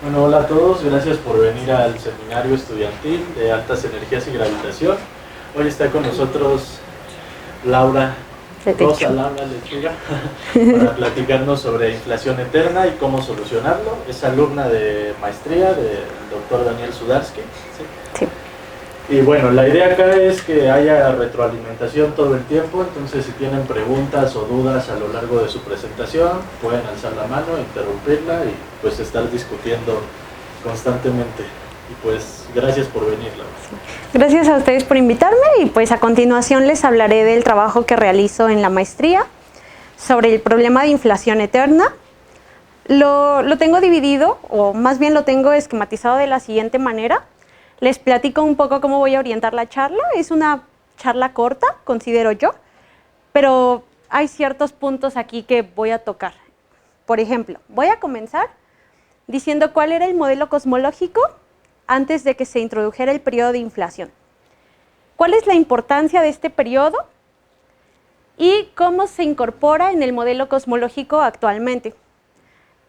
Bueno, hola a todos, gracias por venir al seminario estudiantil de altas energías y gravitación. Hoy está con nosotros Rosa Laura Lechuga para platicarnos sobre inflación eterna y cómo solucionarlo. Es alumna de maestría del doctor Daniel Sudarsky. Sí. Y bueno, la idea acá es que haya retroalimentación todo el tiempo, entonces si tienen preguntas o dudas a lo largo de su presentación, pueden alzar la mano, interrumpirla y pues estar discutiendo constantemente. Y pues gracias por venir, Laura. Gracias a ustedes por invitarme y pues a continuación les hablaré del trabajo que realizo en la maestría sobre el problema de inflación eterna. Lo tengo dividido, o más bien lo tengo esquematizado de la siguiente manera. Les platico un poco cómo voy a orientar la charla. Es una charla corta, considero yo, pero hay ciertos puntos aquí que voy a tocar. Por ejemplo, voy a comenzar diciendo cuál era el modelo cosmológico antes de que se introdujera el periodo de inflación. ¿Cuál es la importancia de este periodo? Y cómo se incorpora en el modelo cosmológico actualmente.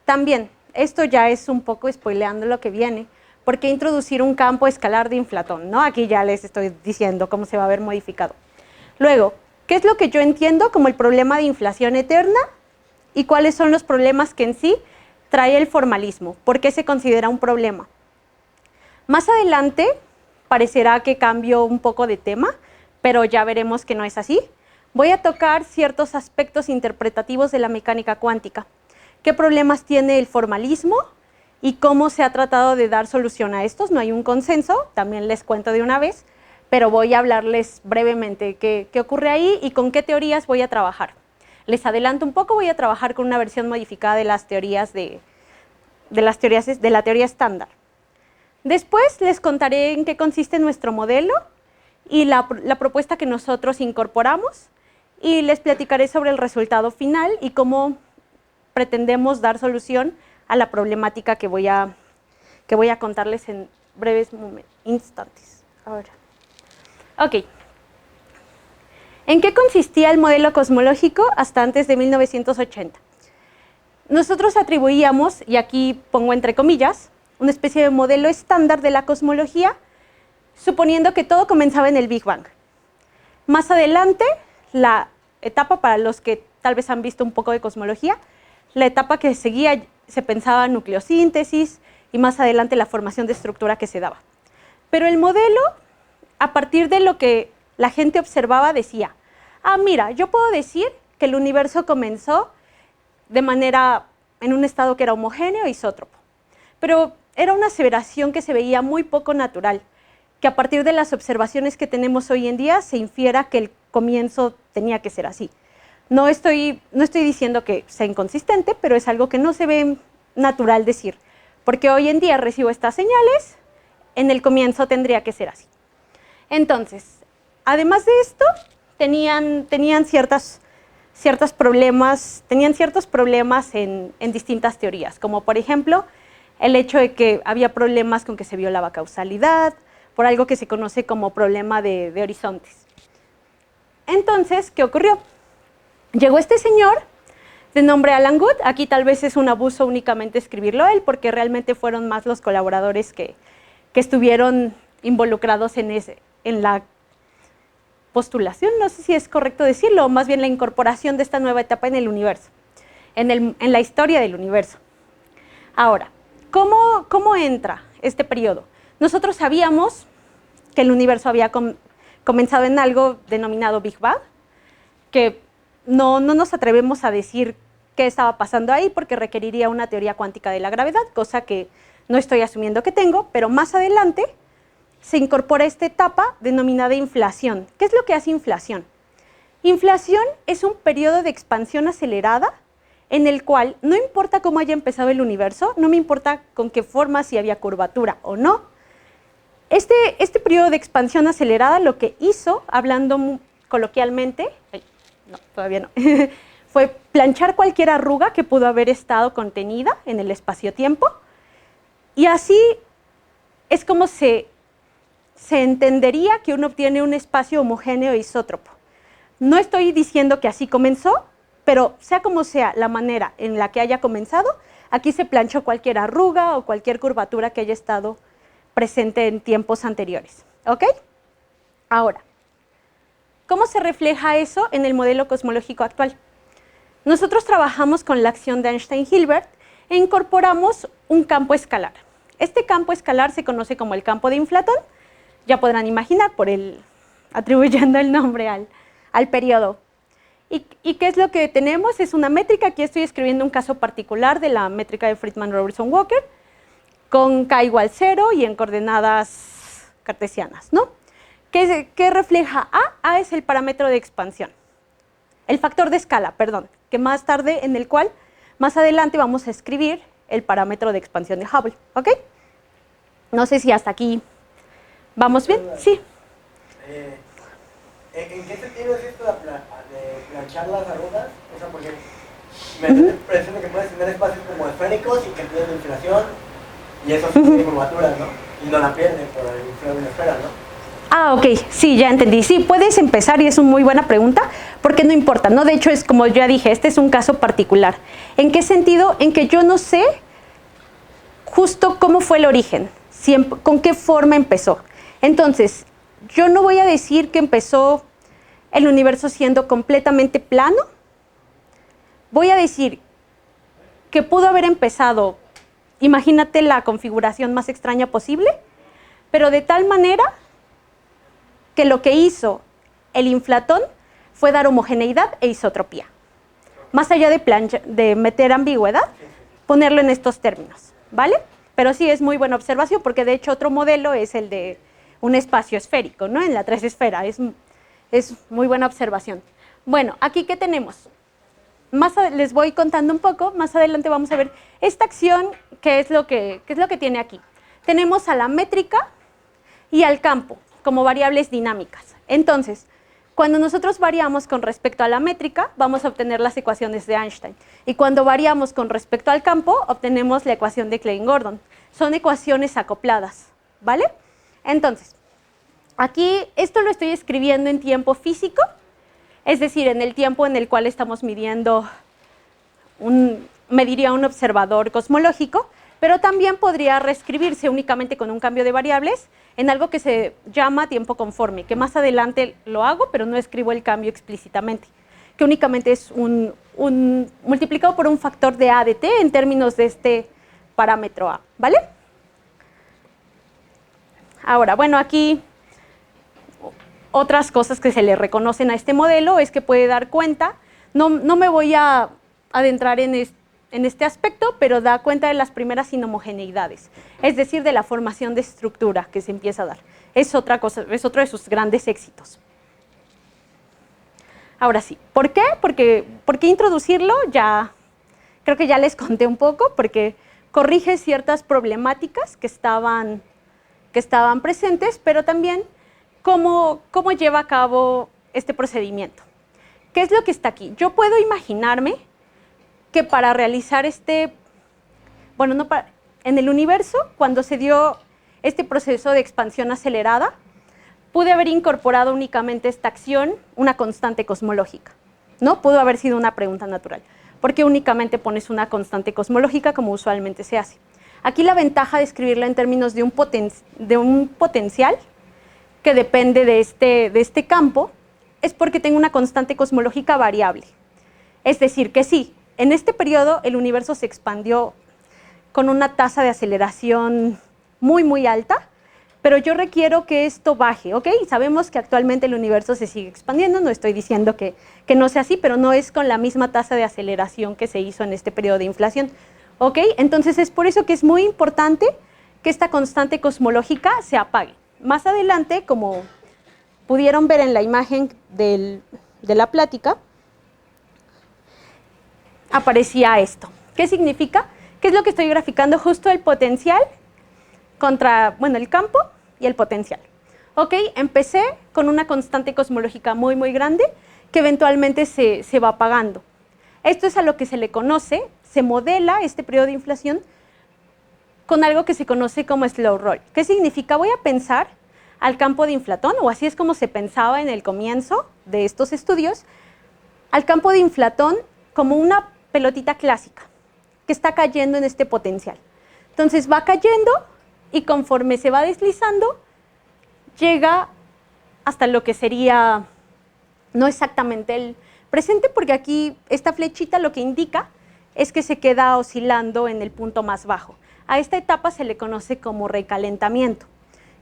También, esto ya es un poco spoileando lo que viene, ¿por qué introducir un campo escalar de inflatón? ¿No? Aquí ya les estoy diciendo cómo se va a ver modificado. Luego, ¿qué es lo que yo entiendo como el problema de inflación eterna? ¿Y cuáles son los problemas que en sí trae el formalismo? ¿Por qué se considera un problema? Más adelante parecerá que cambio un poco de tema, pero ya veremos que no es así. Voy a tocar ciertos aspectos interpretativos de la mecánica cuántica. ¿Qué problemas tiene el formalismo y cómo se ha tratado de dar solución a estos? No hay un consenso, también les cuento de una vez, pero voy a hablarles brevemente qué ocurre ahí y con qué teorías voy a trabajar. Les adelanto un poco, voy a trabajar con una versión modificada de las teorías de la teoría estándar. Después les contaré en qué consiste nuestro modelo y la propuesta que nosotros incorporamos, y les platicaré sobre el resultado final y cómo pretendemos dar solución a la problemática que voy a contarles en breves instantes. Ahora. Ok. ¿En qué consistía el modelo cosmológico hasta antes de 1980? Nosotros atribuíamos, y aquí pongo entre comillas, una especie de modelo estándar de la cosmología, suponiendo que todo comenzaba en el Big Bang. Más adelante, la etapa, para los que tal vez han visto un poco de cosmología, la etapa que seguía se pensaba nucleosíntesis y más adelante la formación de estructura que se daba. Pero el modelo, a partir de lo que la gente observaba, decía, mira, yo puedo decir que el universo comenzó en un estado que era homogéneo e isótropo. Pero era una aseveración que se veía muy poco natural, que a partir de las observaciones que tenemos hoy en día se infiera que el comienzo tenía que ser así. No estoy diciendo que sea inconsistente, pero es algo que no se ve natural decir, porque hoy en día recibo estas señales, en el comienzo tendría que ser así. Entonces, además de esto, tenían ciertos problemas en distintas teorías, como por ejemplo, el hecho de que había problemas con que se violaba causalidad, por algo que se conoce como problema de horizontes. Entonces, ¿qué ocurrió? Llegó este señor de nombre Alan Guth. Aquí tal vez es un abuso únicamente escribirlo él, porque realmente fueron más los colaboradores que estuvieron involucrados en la postulación, no sé si es correcto decirlo, o más bien la incorporación de esta nueva etapa en el universo, en la historia del universo. Ahora, ¿cómo entra este periodo? Nosotros sabíamos que el universo había comenzado en algo denominado Big Bang, que no nos atrevemos a decir qué estaba pasando ahí porque requeriría una teoría cuántica de la gravedad, cosa que no estoy asumiendo que tengo, pero más adelante se incorpora esta etapa denominada inflación. ¿Qué es lo que hace inflación? Inflación es un periodo de expansión acelerada en el cual no importa cómo haya empezado el universo, no me importa con qué forma, si había curvatura o no. Este periodo de expansión acelerada lo que hizo, hablando coloquialmente, no, todavía no, fue planchar cualquier arruga que pudo haber estado contenida en el espacio-tiempo, y así es como se entendería que uno obtiene un espacio homogéneo e isótropo. No estoy diciendo que así comenzó, pero sea como sea la manera en la que haya comenzado, Aquí se planchó cualquier arruga o cualquier curvatura que haya estado presente en tiempos anteriores. ¿Ok? Ahora, ¿cómo se refleja eso en el modelo cosmológico actual? Nosotros trabajamos con la acción de Einstein-Hilbert e incorporamos un campo escalar. Este campo escalar se conoce como el campo de inflatón. Ya podrán imaginar atribuyendo el nombre al periodo. ¿Y qué es lo que tenemos? Es una métrica. Aquí estoy escribiendo un caso particular de la métrica de Friedman-Robertson-Walker con k igual 0 y en coordenadas cartesianas, ¿no? ¿Qué refleja A? A es el parámetro de expansión. El factor de escala, perdón, que más adelante vamos a escribir el parámetro de expansión de Hubble, ¿ok? No sé si hasta aquí vamos bien. Sí. ¿En qué sentido es esto de planchar las arrugas? O sea, porque me da la impresión de que puedes tener espacios como esféricos y que tienen inflación y eso tiene curvaturas, ¿no? Y no la pierde por el inflar de una esfera, ¿no? Ah, ok, sí, ya entendí. Sí, puedes empezar y es una muy buena pregunta, porque no importa, ¿no? De hecho, es como ya dije, este es un caso particular. ¿En qué sentido? En que yo no sé justo cómo fue el origen, con qué forma empezó. Entonces, yo no voy a decir que empezó el universo siendo completamente plano. Voy a decir que pudo haber empezado, imagínate la configuración más extraña posible, pero de tal manera que lo que hizo el inflatón fue dar homogeneidad e isotropía. Más allá de meter ambigüedad, ponerlo en estos términos, ¿vale? Pero sí es muy buena observación porque de hecho otro modelo es el de un espacio esférico, ¿no? En la 3 esfera, es muy buena observación. Bueno, aquí ¿qué tenemos? Les voy contando un poco, más adelante vamos a ver esta acción, qué es lo que tiene aquí. Tenemos a la métrica y al campo como variables dinámicas. Entonces, cuando nosotros variamos con respecto a la métrica, vamos a obtener las ecuaciones de Einstein. Y cuando variamos con respecto al campo, obtenemos la ecuación de Klein-Gordon. Son ecuaciones acopladas, ¿vale? Entonces, aquí esto lo estoy escribiendo en tiempo físico, es decir, en el tiempo en el cual estamos mediría un observador cosmológico, pero también podría reescribirse únicamente con un cambio de variables en algo que se llama tiempo conforme, que más adelante lo hago, pero no escribo el cambio explícitamente, que únicamente es multiplicado por un factor de A de t en términos de este parámetro A, ¿vale? Ahora, bueno, aquí otras cosas que se le reconocen a este modelo es que puede dar cuenta, no me voy a adentrar en este aspecto, pero da cuenta de las primeras inhomogeneidades, es decir, de la formación de estructura que se empieza a dar. Es otra cosa, es otro de sus grandes éxitos. Ahora sí, ¿por qué? ¿Por qué introducirlo? Creo que ya les conté un poco, porque corrige ciertas problemáticas que estaban presentes, pero también cómo lleva a cabo este procedimiento. ¿Qué es lo que está aquí? Yo puedo imaginarme que para realizar en el universo, cuando se dio este proceso de expansión acelerada, pude haber incorporado únicamente esta acción, una constante cosmológica, ¿no? Pudo haber sido una pregunta natural. ¿Por qué únicamente pones una constante cosmológica como usualmente se hace? Aquí la ventaja de escribirla en términos de un potencial que depende de este campo es porque tengo una constante cosmológica variable. Es decir, que sí, en este periodo el universo se expandió con una tasa de aceleración muy, muy alta, pero yo requiero que esto baje, ¿ok? Sabemos que actualmente el universo se sigue expandiendo, no estoy diciendo que no sea así, pero no es con la misma tasa de aceleración que se hizo en este periodo de inflación, ¿ok? Entonces es por eso que es muy importante que esta constante cosmológica se apague. Más adelante, como pudieron ver en la imagen de la plática, aparecía esto. ¿Qué significa? ¿Qué es lo que estoy graficando? Justo el potencial contra, el campo y el potencial. Ok, empecé con una constante cosmológica muy, muy grande que eventualmente se va apagando. Esto es a lo que se le conoce, se modela este periodo de inflación con algo que se conoce como slow roll. ¿Qué significa? Voy a pensar al campo de inflatón, o así es como se pensaba en el comienzo de estos estudios, al campo de inflatón como una pelotita clásica. que está cayendo en este potencial. Entonces va cayendo y conforme se va deslizando, llega hasta lo que sería no exactamente el presente, porque aquí esta flechita lo que indica es que se queda oscilando en el punto más bajo. A esta etapa se le conoce como recalentamiento.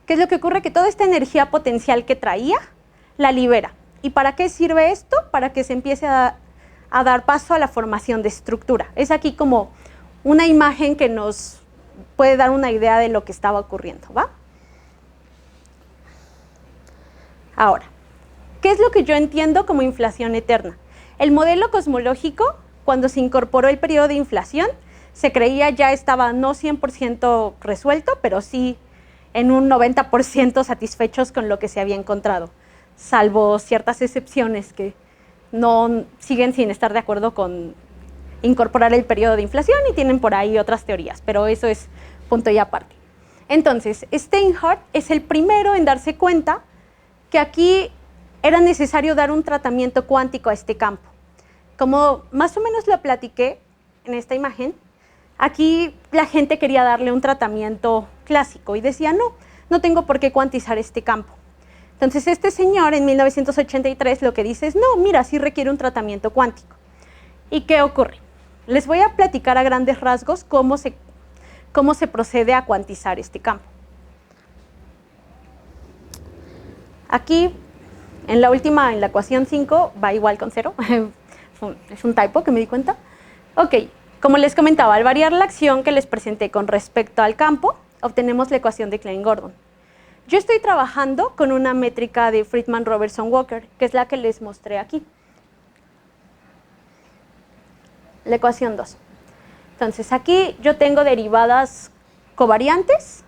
¿Qué es lo que ocurre? Que toda esta energía potencial que traía la libera. ¿Y para qué sirve esto? Para que se empiece a dar paso a la formación de estructura. Es aquí como una imagen que nos puede dar una idea de lo que estaba ocurriendo, ¿va? Ahora, ¿qué es lo que yo entiendo como inflación eterna? El modelo cosmológico, cuando se incorporó el periodo de inflación, se creía ya estaba no 100% resuelto, pero sí en un 90% satisfechos con lo que se había encontrado, salvo ciertas excepciones que no siguen sin estar de acuerdo con incorporar el periodo de inflación y tienen por ahí otras teorías, pero eso es punto y aparte. Entonces, Steinhardt es el primero en darse cuenta que aquí era necesario dar un tratamiento cuántico a este campo. Como más o menos lo platiqué en esta imagen, aquí la gente quería darle un tratamiento clásico y decía, no tengo por qué cuantizar este campo. Entonces este señor en 1983 lo que dice es, no, mira, sí requiere un tratamiento cuántico. ¿Y qué ocurre? Les voy a platicar a grandes rasgos cómo se procede a cuantizar este campo. Aquí, en la ecuación 5, va igual con 0. Es un typo que me di cuenta. Ok, como les comentaba, al variar la acción que les presenté con respecto al campo, obtenemos la ecuación de Klein-Gordon. Yo estoy trabajando con una métrica de Friedman-Robertson-Walker, que es la que les mostré aquí. La ecuación 2. Entonces, aquí yo tengo derivadas covariantes,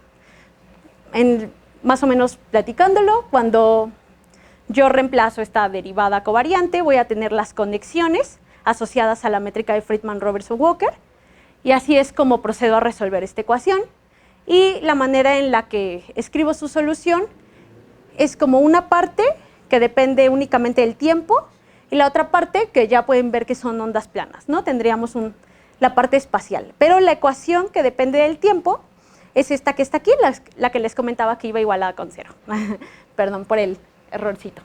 más o menos platicándolo, cuando yo reemplazo esta derivada covariante, voy a tener las conexiones asociadas a la métrica de Friedman-Robertson-Walker, y así es como procedo a resolver esta ecuación. Y la manera en la que escribo su solución es como una parte que depende únicamente del tiempo y la otra parte que ya pueden ver que son ondas planas, ¿no? Tendríamos la parte espacial. Pero la ecuación que depende del tiempo es esta que está aquí, la que les comentaba que iba igualada con 0. Perdón por el errorcito.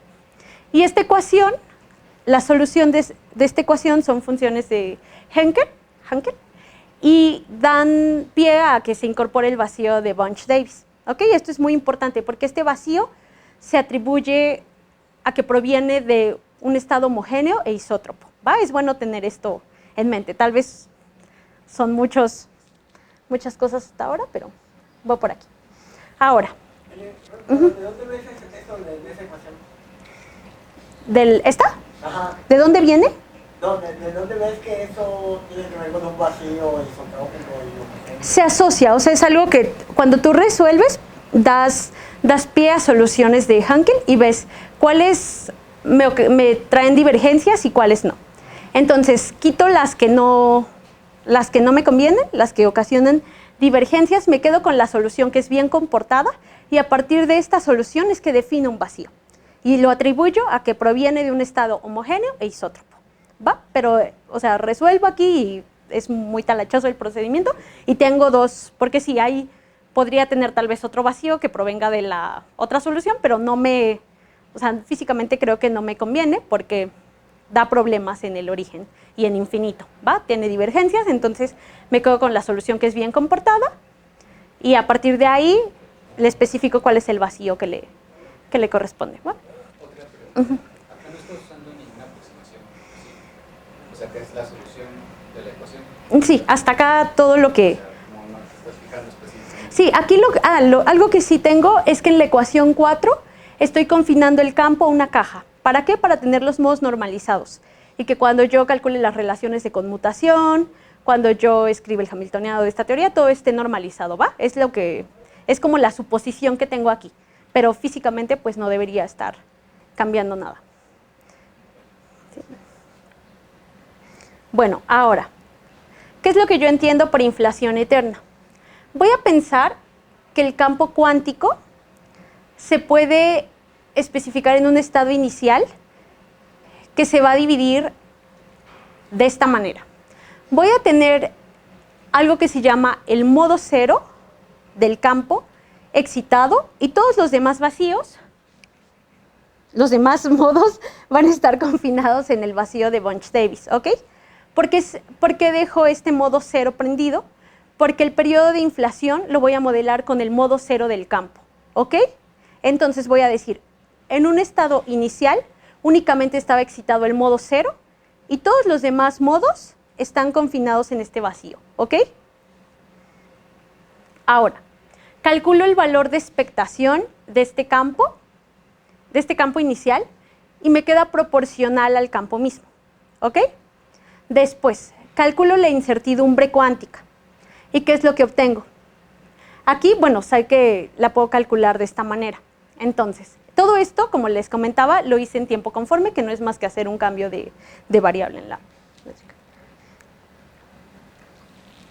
Y esta ecuación, la solución de esta ecuación son funciones de Henkel, y dan pie a que se incorpore el vacío de Bunch-Davies. ¿Okay? Esto es muy importante porque este vacío se atribuye a que proviene de un estado homogéneo e isótropo. ¿Va? Es bueno tener esto en mente. Tal vez son muchas cosas hasta ahora, pero voy por aquí. Ahora. ¿De dónde ves eso de esa ecuación? ¿Esta? Ajá. ¿De dónde viene? No, ¿de dónde ves que eso tiene que ver con un vacío isotrópico y homogéneo? Se asocia, o sea, es algo que cuando tú resuelves, das pie a soluciones de Hankel y ves cuáles me traen divergencias y cuáles no. Entonces, quito las que no me convienen, las que ocasionan divergencias, me quedo con la solución que es bien comportada y a partir de esta solución es que defino un vacío. Y lo atribuyo a que proviene de un estado homogéneo e isótropo. ¿Va? Pero, o sea, resuelvo aquí y es muy talachoso el procedimiento y tengo dos, porque sí, podría tener tal vez otro vacío que provenga de la otra solución, pero físicamente creo que no me conviene porque da problemas en el origen y en infinito, ¿va? Tiene divergencias, entonces me quedo con la solución que es bien comportada y a partir de ahí le especifico cuál es el vacío que le corresponde, ¿va? Otra pregunta. Acá no estás usando ninguna aproximación, ¿sí? O sea, que es la solución de la ecuación. Sí, hasta acá todo lo que... O sea, como no te estás fijando específicamente. Sí, aquí algo que sí tengo es que en la ecuación 4 estoy confinando el campo a una caja. ¿Para qué? Para tener los modos normalizados. Y que cuando yo calcule las relaciones de conmutación, cuando yo escriba el hamiltoniano de esta teoría, todo esté normalizado, ¿va? Es como la suposición que tengo aquí. Pero físicamente pues no debería estar cambiando nada. Sí. Bueno, ahora, ¿qué es lo que yo entiendo por inflación eterna? Voy a pensar que el campo cuántico se puede especificar en un estado inicial que se va a dividir de esta manera. Voy a tener algo que se llama el modo cero del campo excitado y todos los demás vacíos, los demás modos van a estar confinados en el vacío de Bunch-Davies, ¿ok? ¿Por qué dejo este modo cero prendido? Porque el periodo de inflación lo voy a modelar con el modo cero del campo, ¿ok? Entonces voy a decir, en un estado inicial únicamente estaba excitado el modo cero y todos los demás modos están confinados en este vacío, ¿ok? Ahora, calculo el valor de expectación de este campo inicial, y me queda proporcional al campo mismo, ¿ok? Después, calculo la incertidumbre cuántica. ¿Y qué es lo que obtengo? Aquí, bueno, sé que la puedo calcular de esta manera. Entonces, todo esto, como les comentaba, lo hice en tiempo conforme, que no es más que hacer un cambio de variable en la métrica.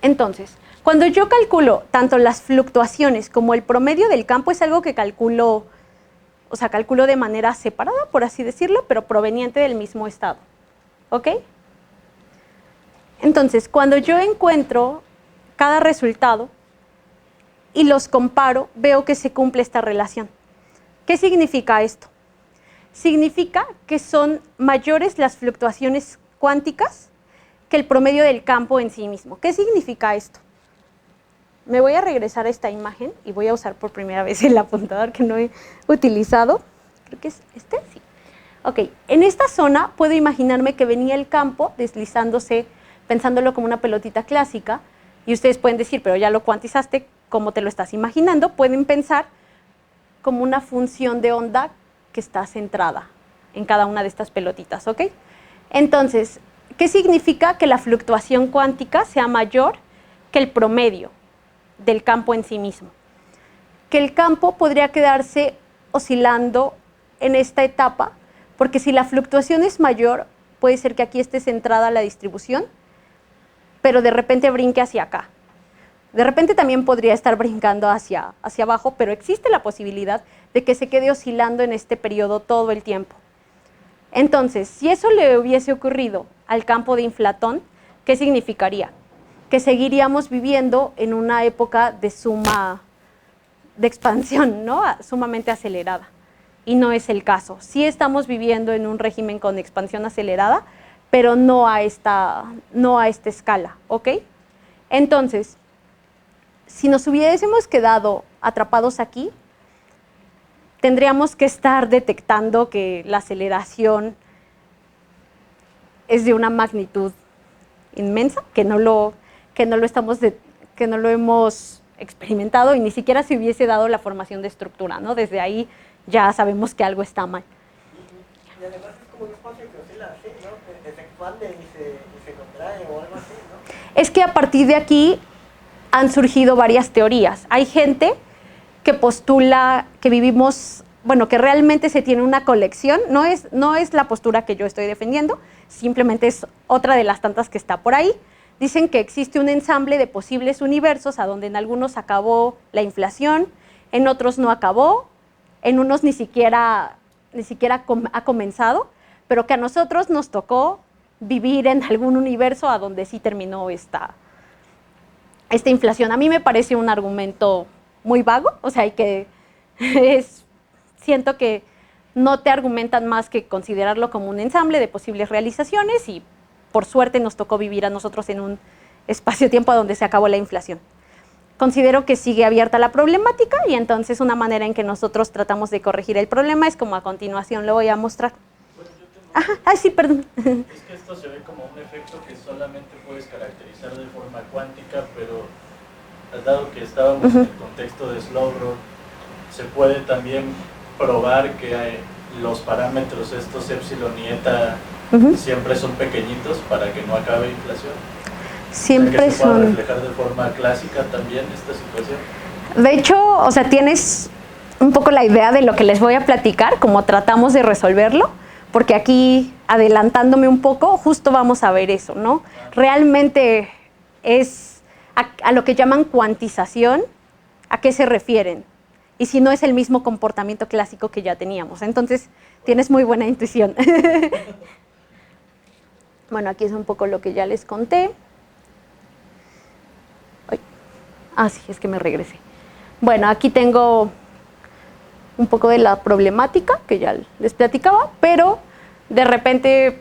Entonces, cuando yo calculo tanto las fluctuaciones como el promedio del campo, es algo que calculo, o sea, calculo de manera separada, por así decirlo, pero proveniente del mismo estado, ¿ok? Entonces, cuando yo encuentro cada resultado y los comparo, veo que se cumple esta relación. ¿Qué significa esto? Significa que son mayores las fluctuaciones cuánticas que el promedio del campo en sí mismo. ¿Qué significa esto? Me voy a regresar a esta imagen y voy a usar por primera vez el apuntador que no he utilizado. Creo que es este, sí. Ok, en esta zona puedo imaginarme que venía el campo deslizándose, pensándolo como una pelotita clásica, y ustedes pueden decir, pero ya lo cuantizaste, ¿cómo te lo estás imaginando? Pueden pensar como una función de onda que está centrada en cada una de estas pelotitas, ¿ok? Entonces, ¿qué significa que la fluctuación cuántica sea mayor que el promedio del campo en sí mismo? Que el campo podría quedarse oscilando en esta etapa, porque si la fluctuación es mayor, puede ser que aquí esté centrada la distribución, pero de repente brinque hacia acá. De repente también podría estar brincando hacia abajo, pero existe la posibilidad de que se quede oscilando en este periodo todo el tiempo. Entonces, si eso le hubiese ocurrido al campo de inflatón, ¿qué significaría? Que seguiríamos viviendo en una época de expansión, ¿no? Sumamente acelerada. Y no es el caso. Sí estamos viviendo en un régimen con expansión acelerada, pero no a esta escala, ¿ok? Entonces, si nos hubiésemos quedado atrapados aquí, tendríamos que estar detectando que la aceleración es de una magnitud inmensa, que no lo hemos experimentado y ni siquiera se hubiese dado la formación de estructura, ¿no? Desde ahí ya sabemos que algo está mal. Y además es como un espacio que oscila así, ¿no? Que se expande y se contrae o algo así, ¿no? Es que a partir de aquí han surgido varias teorías. Hay gente que postula que vivimos, bueno, que realmente se tiene una colección, no es la postura que yo estoy defendiendo, simplemente es otra de las tantas que está por ahí. Dicen que existe un ensamble de posibles universos a donde en algunos acabó la inflación, en otros no acabó, en unos ni siquiera ha comenzado, pero que a nosotros nos tocó vivir en algún universo a donde sí terminó esta inflación. A mí me parece un argumento muy vago, o sea, siento que no te argumentan más que considerarlo como un ensamble de posibles realizaciones y por suerte nos tocó vivir a nosotros en un espacio-tiempo donde se acabó la inflación. Considero que sigue abierta la problemática y entonces una manera en que nosotros tratamos de corregir el problema es como a continuación lo voy a mostrar. Bueno, yo tengo Sí, perdón. Es que esto se ve como un efecto que solamente puedes caracterizar de forma cuántica, pero dado que estábamos en el contexto de Slowbro, se puede también probar que los parámetros estos epsilon y eta siempre son pequeñitos para que no acabe inflación. Siempre que se pueda son. reflejar de forma clásica también esta situación. De hecho, o sea, tienes un poco la idea de lo que les voy a platicar, cómo tratamos de resolverlo, porque aquí, adelantándome un poco, justo vamos a ver eso, ¿no? Realmente es a lo que llaman cuantización, ¿a qué se refieren? Y si no es el mismo comportamiento clásico que ya teníamos. Entonces, tienes muy buena intuición. Bueno, aquí es un poco lo que ya les conté. Ah, sí, es que me regresé. Bueno, aquí tengo un poco de la problemática que ya les platicaba, pero de repente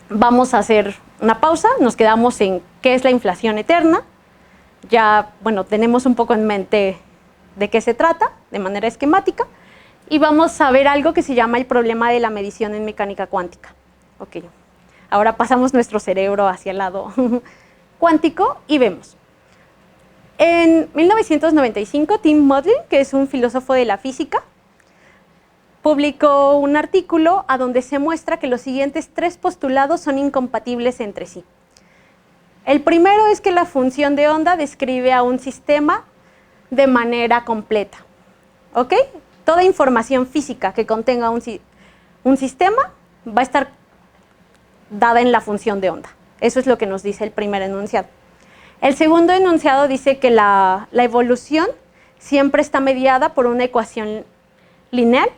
vamos a hacer una pausa, nos quedamos en qué es la inflación eterna. Ya, bueno, tenemos un poco en mente de qué se trata, de manera esquemática, y vamos a ver algo que se llama el problema de la medición en mecánica cuántica. Ok, ahora pasamos nuestro cerebro hacia el lado cuántico y vemos. En 1995, Tim Modlin, que es un filósofo de la física, publicó un artículo a donde se muestra que los siguientes 3 postulados son incompatibles entre sí. El primero es que la función de onda describe a un sistema de manera completa. ¿Ok? Toda información física que contenga un sistema va a estar dada en la función de onda. Eso es lo que nos dice el primer enunciado. El segundo enunciado dice que la evolución siempre está mediada por una ecuación lineal,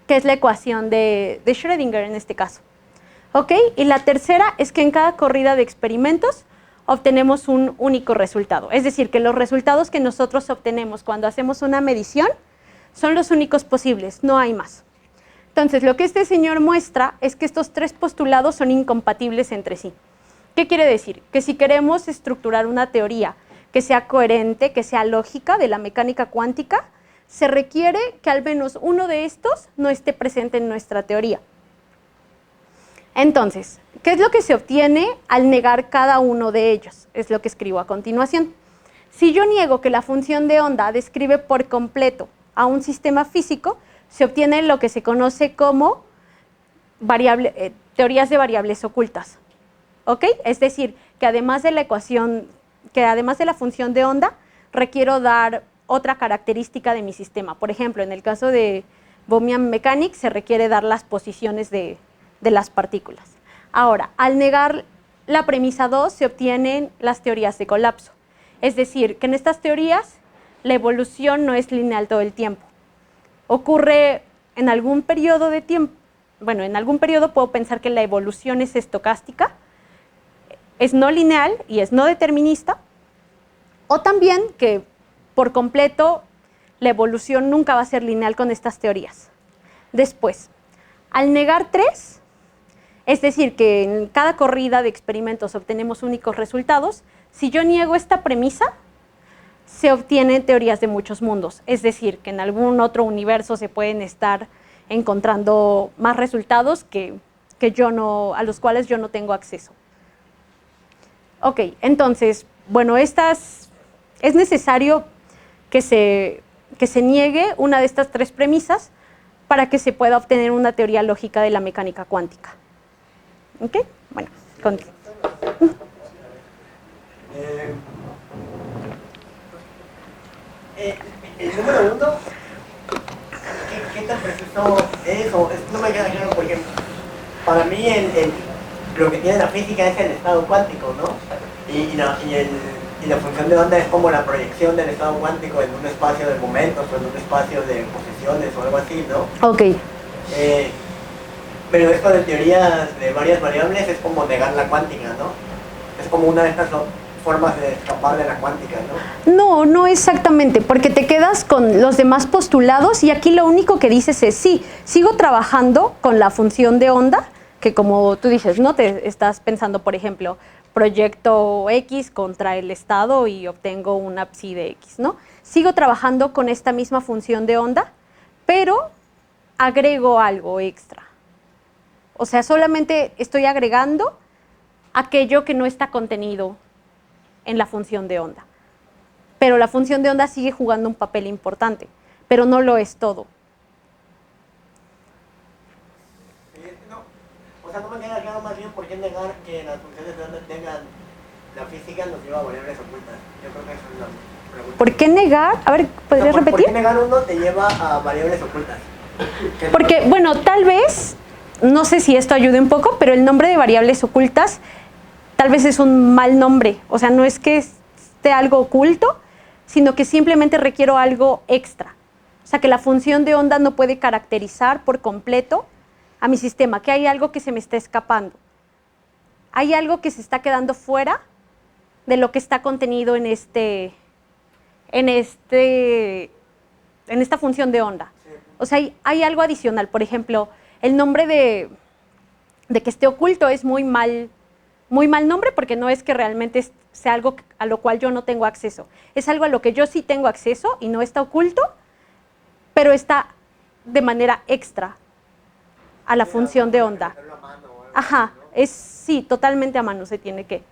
que es la ecuación de Schrödinger en este caso. ¿Ok? Y la tercera es que en cada corrida de experimentos obtenemos un único resultado. Es decir, que los resultados que nosotros obtenemos cuando hacemos una medición son los únicos posibles, no hay más. Entonces, lo que este señor muestra es que estos 3 postulados son incompatibles entre sí. ¿Qué quiere decir? Que si queremos estructurar una teoría que sea coherente, que sea lógica de la mecánica cuántica, se requiere que al menos uno de estos no esté presente en nuestra teoría. Entonces, ¿qué es lo que se obtiene al negar cada uno de ellos? Es lo que escribo a continuación. Si yo niego que la función de onda describe por completo a un sistema físico, se obtiene lo que se conoce como teorías de variables ocultas. ¿Ok? Es decir, que además de la ecuación, que además de la función de onda, requiero dar otra característica de mi sistema. Por ejemplo, en el caso de Bohmian Mechanics se requiere dar las posiciones de las partículas. Ahora, al negar la premisa 2 se obtienen las teorías de colapso. Es decir, que en estas teorías la evolución no es lineal todo el tiempo. Ocurre en algún periodo de tiempo, bueno, en algún periodo puedo pensar que la evolución es estocástica, es no lineal y es no determinista, o también que por completo la evolución nunca va a ser lineal con estas teorías. Después, al negar 3, es decir, que en cada corrida de experimentos obtenemos únicos resultados, si yo niego esta premisa, se obtienen teorías de muchos mundos. Es decir, que en algún otro universo se pueden estar encontrando más resultados a los cuales yo no tengo acceso. Ok, entonces, bueno, es necesario que se niegue una de estas 3 premisas para que se pueda obtener una teoría lógica de la mecánica cuántica. ¿Ok? Bueno, el número 1, ¿qué tan preciso es? O no me queda claro porque para mí lo que tiene la física es el estado cuántico, ¿no? Y la función de onda es como la proyección del estado cuántico en un espacio de momentos o en un espacio de posiciones o algo así, ¿no? Ok. Pero esto de teorías de varias variables es como negar la cuántica, ¿no? Es como una de estas formas de escapar de la cuántica, ¿no? No, no exactamente, porque te quedas con los demás postulados y aquí lo único que dices es sí, sigo trabajando con la función de onda, que como tú dices, ¿no? Te estás pensando, por ejemplo, proyecto X contra el estado y obtengo una psi de X, ¿no? Sigo trabajando con esta misma función de onda, pero agrego algo extra. O sea, solamente estoy agregando aquello que no está contenido en la función de onda. Pero la función de onda sigue jugando un papel importante, pero no lo es todo. O sea, no me queda claro más bien por qué negar que las funciones de onda tengan la física nos lleva a variables ocultas. Yo creo que eso es la pregunta. ¿Por qué negar? A ver, ¿podrías repetir? ¿Por qué negar uno te lleva a variables ocultas? Porque, bueno, tal vez, no sé si esto ayude un poco, pero el nombre de variables ocultas tal vez es un mal nombre. O sea, no es que esté algo oculto, sino que simplemente requiero algo extra. O sea, que la función de onda no puede caracterizar por completo a mi sistema, que hay algo que se me está escapando. Hay algo que se está quedando fuera de lo que está contenido en este en esta función de onda. O sea, hay algo adicional. Por ejemplo, el nombre de que esté oculto es muy mal nombre, porque no es que realmente sea algo a lo cual yo no tengo acceso. Es algo a lo que yo sí tengo acceso y no está oculto, pero está de manera extra a la función de onda. Ajá, sí, totalmente a mano se tiene que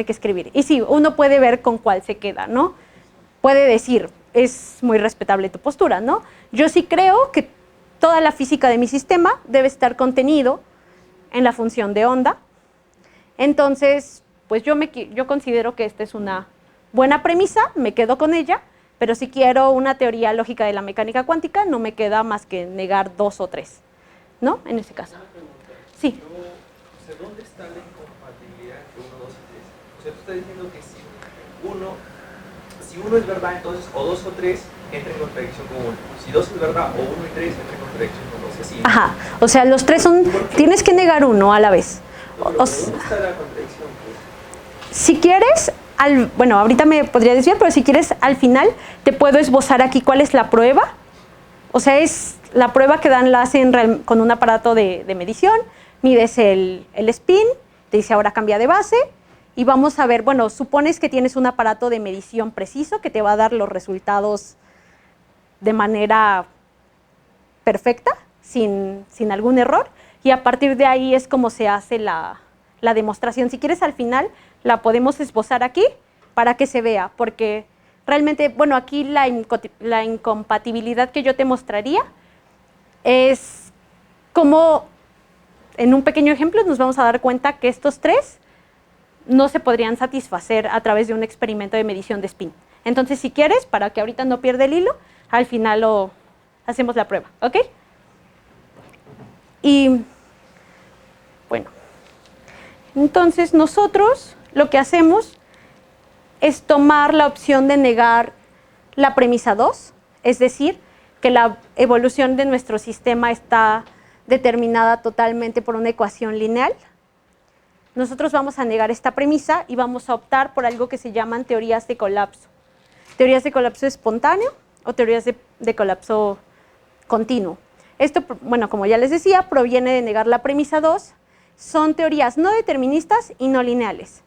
escribir. Y sí, uno puede ver con cuál se queda, ¿no? Puede decir, es muy respetable tu postura, ¿no? Yo sí creo que toda la física de mi sistema debe estar contenido en la función de onda. Entonces, pues yo considero que esta es una buena premisa, me quedo con ella, pero si quiero una teoría lógica de la mecánica cuántica, no me queda más que negar 2 o 3, ¿no? En ese caso. Una pregunta. Sí. O sea, ¿dónde está la incompatibilidad entre 1, 2 y 3? O sea, tú estás diciendo que si uno es verdad, entonces o 2 o 3 entra en contradicción con 1. Si 2 es verdad, o 1 y 3 entra en contradicción con 2. Así. Ajá, o sea, los 3 son, tienes que negar uno a la vez. ¿Dónde está la contradicción? Pues? Si quieres, bueno, ahorita me podría desviar, pero si quieres, al final te puedo esbozar aquí cuál es la prueba. O sea, es la prueba que la hacen con un aparato de medición, mides el spin, te dice ahora cambia de base, y vamos a ver, bueno, supones que tienes un aparato de medición preciso que te va a dar los resultados de manera perfecta, sin algún error, y a partir de ahí es como se hace la demostración. Si quieres, al final la podemos esbozar aquí para que se vea, porque realmente, bueno, aquí la incompatibilidad que yo te mostraría es como, en un pequeño ejemplo, nos vamos a dar cuenta que estos 3 no se podrían satisfacer a través de un experimento de medición de spin. Entonces, si quieres, para que ahorita no pierda el hilo, al final hacemos la prueba, ¿ok? Y bueno, entonces nosotros lo que hacemos es tomar la opción de negar la premisa 2, es decir, que la evolución de nuestro sistema está determinada totalmente por una ecuación lineal. Nosotros vamos a negar esta premisa y vamos a optar por algo que se llaman teorías de colapso. Teorías de colapso espontáneo o teorías de colapso continuo. Esto, bueno, como ya les decía, proviene de negar la premisa 2. Son teorías no deterministas y no lineales.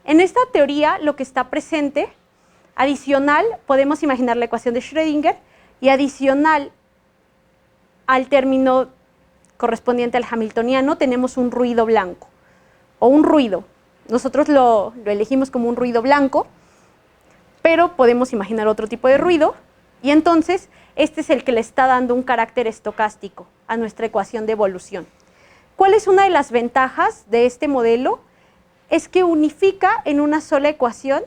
En esta teoría, lo que está presente, adicional, podemos imaginar la ecuación de Schrödinger, y adicional al término correspondiente al hamiltoniano, tenemos un ruido blanco, o un ruido. Nosotros lo elegimos como un ruido blanco, pero podemos imaginar otro tipo de ruido, y entonces este es el que le está dando un carácter estocástico a nuestra ecuación de evolución. ¿Cuál es una de las ventajas de este modelo? Es que unifica en una sola ecuación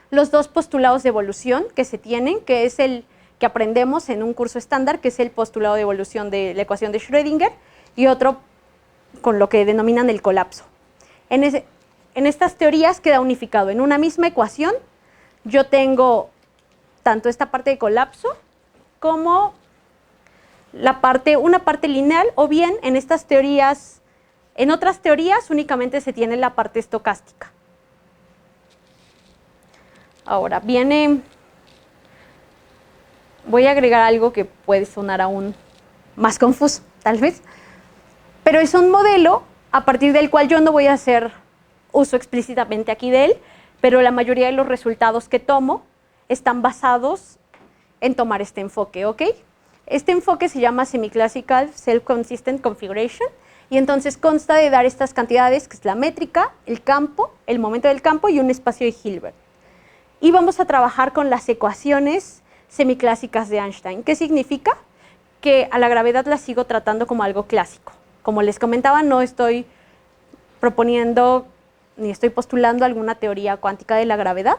los 2 postulados de evolución que se tienen, que es el que aprendemos en un curso estándar, que es el postulado de evolución de la ecuación de Schrödinger, y otro con lo que denominan el colapso. En estas teorías queda unificado en una misma ecuación. Yo tengo tanto esta parte de colapso como una parte lineal, o bien en estas teorías, en otras teorías únicamente se tiene la parte estocástica. Ahora voy a agregar algo que puede sonar aún más confuso, tal vez, pero es un modelo a partir del cual yo no voy a hacer uso explícitamente aquí de él, pero la mayoría de los resultados que tomo están basados en tomar este enfoque, ¿ok? Este enfoque se llama Semi-Classical Self-Consistent Configuration, y entonces consta de dar estas cantidades, que es la métrica, el campo, el momento del campo y un espacio de Hilbert. Y vamos a trabajar con las ecuaciones semiclásicas de Einstein. ¿Qué significa? Que a la gravedad la sigo tratando como algo clásico. Como les comentaba, no estoy proponiendo ni estoy postulando alguna teoría cuántica de la gravedad.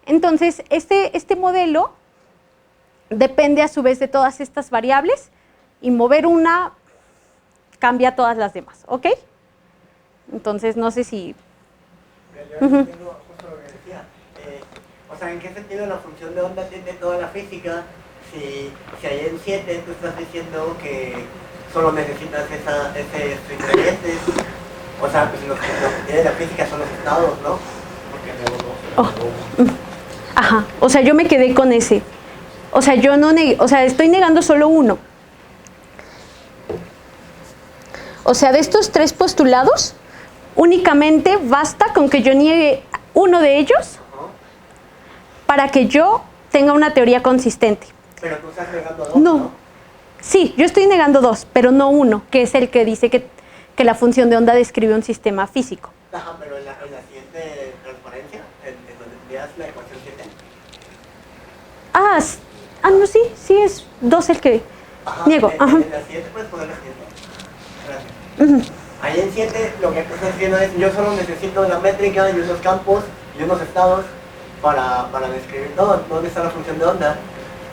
Entonces, este modelo depende a su vez de todas estas variables, y mover una cambia todas las demás, ¿ok? Entonces, no sé si... Yo no entiendo justo lo que decía. O sea, ¿en qué sentido la función de onda tiene toda la física? Si hay en 7, tú estás diciendo que solo necesitas esos ingredientes. O sea, pues lo que tiene la física son los estados, ¿no? Porque Ajá, o sea, yo me quedé con ese. O sea, yo no negué, o sea, estoy negando solo uno. O sea, de estos 3 postulados, únicamente basta con que yo niegue uno de ellos para que yo tenga una teoría consistente. Pero tú estás negando 2, No. Sí, yo estoy negando 2, pero no uno, que es el que dice que la función de onda describe un sistema físico. Ajá, pero en la siguiente transparencia, en donde tenías la ecuación 7. No, sí es 2 el que niego. En la siguiente puedes poner la siguiente. Gracias. Ahí en 7 lo que estás haciendo es, yo solo necesito una métrica y unos campos y unos estados para describir todo. ¿Dónde está la función de onda?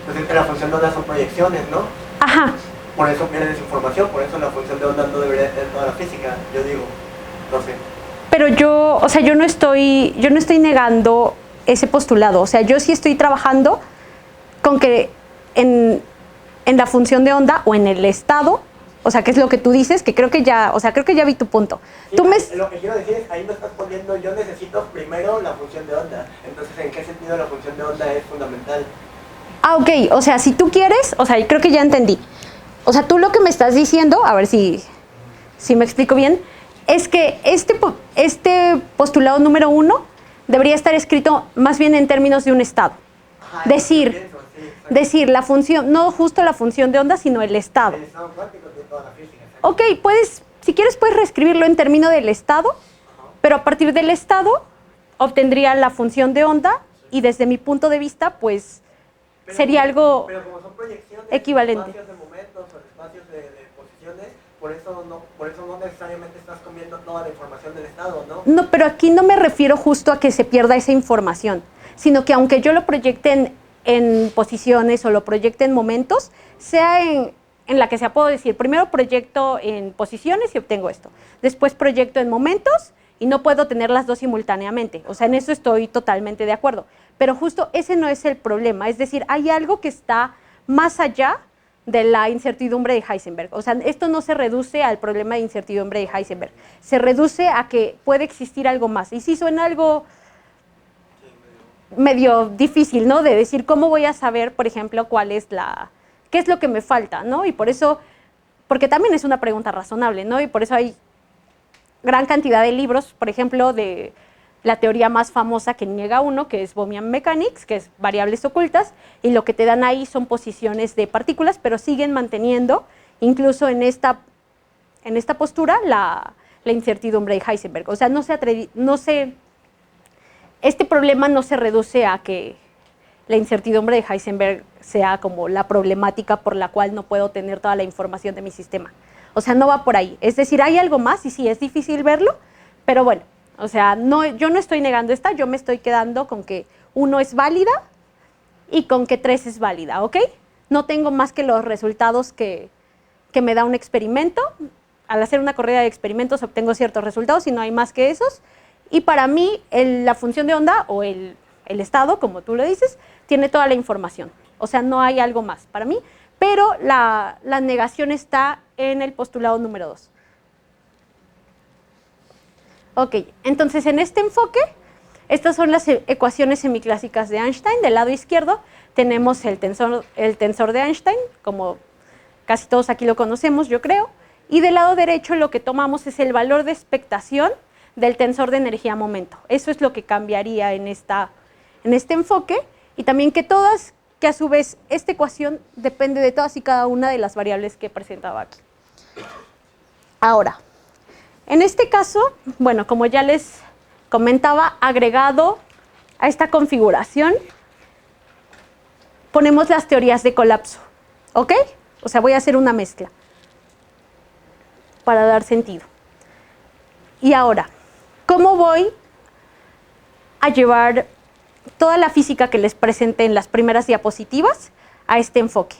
Entonces la función de onda son proyecciones, ¿no? Ajá. Por eso pierdes información, por eso la función de onda no debería tener toda la física, yo digo, no sé. Pero yo, o sea, yo no estoy negando ese postulado. O sea, yo sí estoy trabajando con que en la función de onda o en el estado, o sea, que es lo que tú dices, que creo que ya vi tu punto. Sí, Tú me... Lo que quiero decir es, ahí me estás poniendo, yo necesito primero la función de onda. Entonces, ¿en qué sentido la función de onda es fundamental? Ok, o sea, si tú quieres, o sea, y creo que ya entendí. O sea, tú lo que me estás diciendo, a ver si me explico bien, es que este postulado número 1 debería estar escrito más bien en términos de un estado. Ajá, pienso, sí, Decir la función, no justo la función de onda, sino el estado. el estado cuántico de toda la física. ¿Exacto? Ok, si quieres puedes reescribirlo en términos del estado, pero a partir del estado obtendría la función de onda y desde mi punto de vista, pues sería algo Pero como son proyecciones, equivalente. espacios de momentos o espacios de posiciones, por eso no necesariamente estás comiendo toda la información del estado, ¿no? No, pero aquí no me refiero justo a que se pierda esa información, sino que aunque yo lo proyecte en posiciones o lo proyecte en momentos, sea en la que sea, puedo decir, primero proyecto en posiciones y obtengo esto, después proyecto en momentos y no puedo tener las dos simultáneamente. O sea, en eso estoy totalmente de acuerdo. Pero justo ese no es el problema, es decir, hay algo que está más allá de la incertidumbre de Heisenberg. O sea, esto no se reduce al problema de incertidumbre de Heisenberg, se reduce a que puede existir algo más. Y sí suena algo medio difícil, ¿no? De decir, ¿cómo voy a saber, por ejemplo, qué es lo que me falta, ¿no? Y por eso, porque también es una pregunta razonable, ¿no? Y por eso hay gran cantidad de libros, por ejemplo, de la teoría más famosa que niega uno, que es Bohmian Mechanics, que es variables ocultas, y lo que te dan ahí son posiciones de partículas, pero siguen manteniendo, incluso en esta postura, la incertidumbre de Heisenberg. O sea, este problema no se reduce a que la incertidumbre de Heisenberg sea como la problemática por la cual no puedo tener toda la información de mi sistema. O sea, no va por ahí. Es decir, hay algo más y sí, es difícil verlo, pero bueno, o sea, yo no estoy negando esta, yo me estoy quedando con que 1 es válida y con que 3 es válida, ¿ok? No tengo más que los resultados que me da un experimento. Al hacer una corrida de experimentos obtengo ciertos resultados y no hay más que esos. Y para mí, la función de onda o el estado, como tú lo dices, tiene toda la información. O sea, no hay algo más para mí, pero la negación está en el postulado número 2. Ok, entonces en este enfoque, estas son las ecuaciones semiclásicas de Einstein. Del lado izquierdo tenemos el tensor de Einstein, como casi todos aquí lo conocemos, yo creo. Y del lado derecho lo que tomamos es el valor de expectación del tensor de energía-momento. Eso es lo que cambiaría en este enfoque. Y también que a su vez esta ecuación depende de todas y cada una de las variables que presentaba aquí. Ahora, en este caso, bueno, como ya les comentaba, agregado a esta configuración, ponemos las teorías de colapso, ¿ok? O sea, voy a hacer una mezcla para dar sentido. Y ahora, ¿cómo voy a llevar toda la física que les presenté en las primeras diapositivas a este enfoque?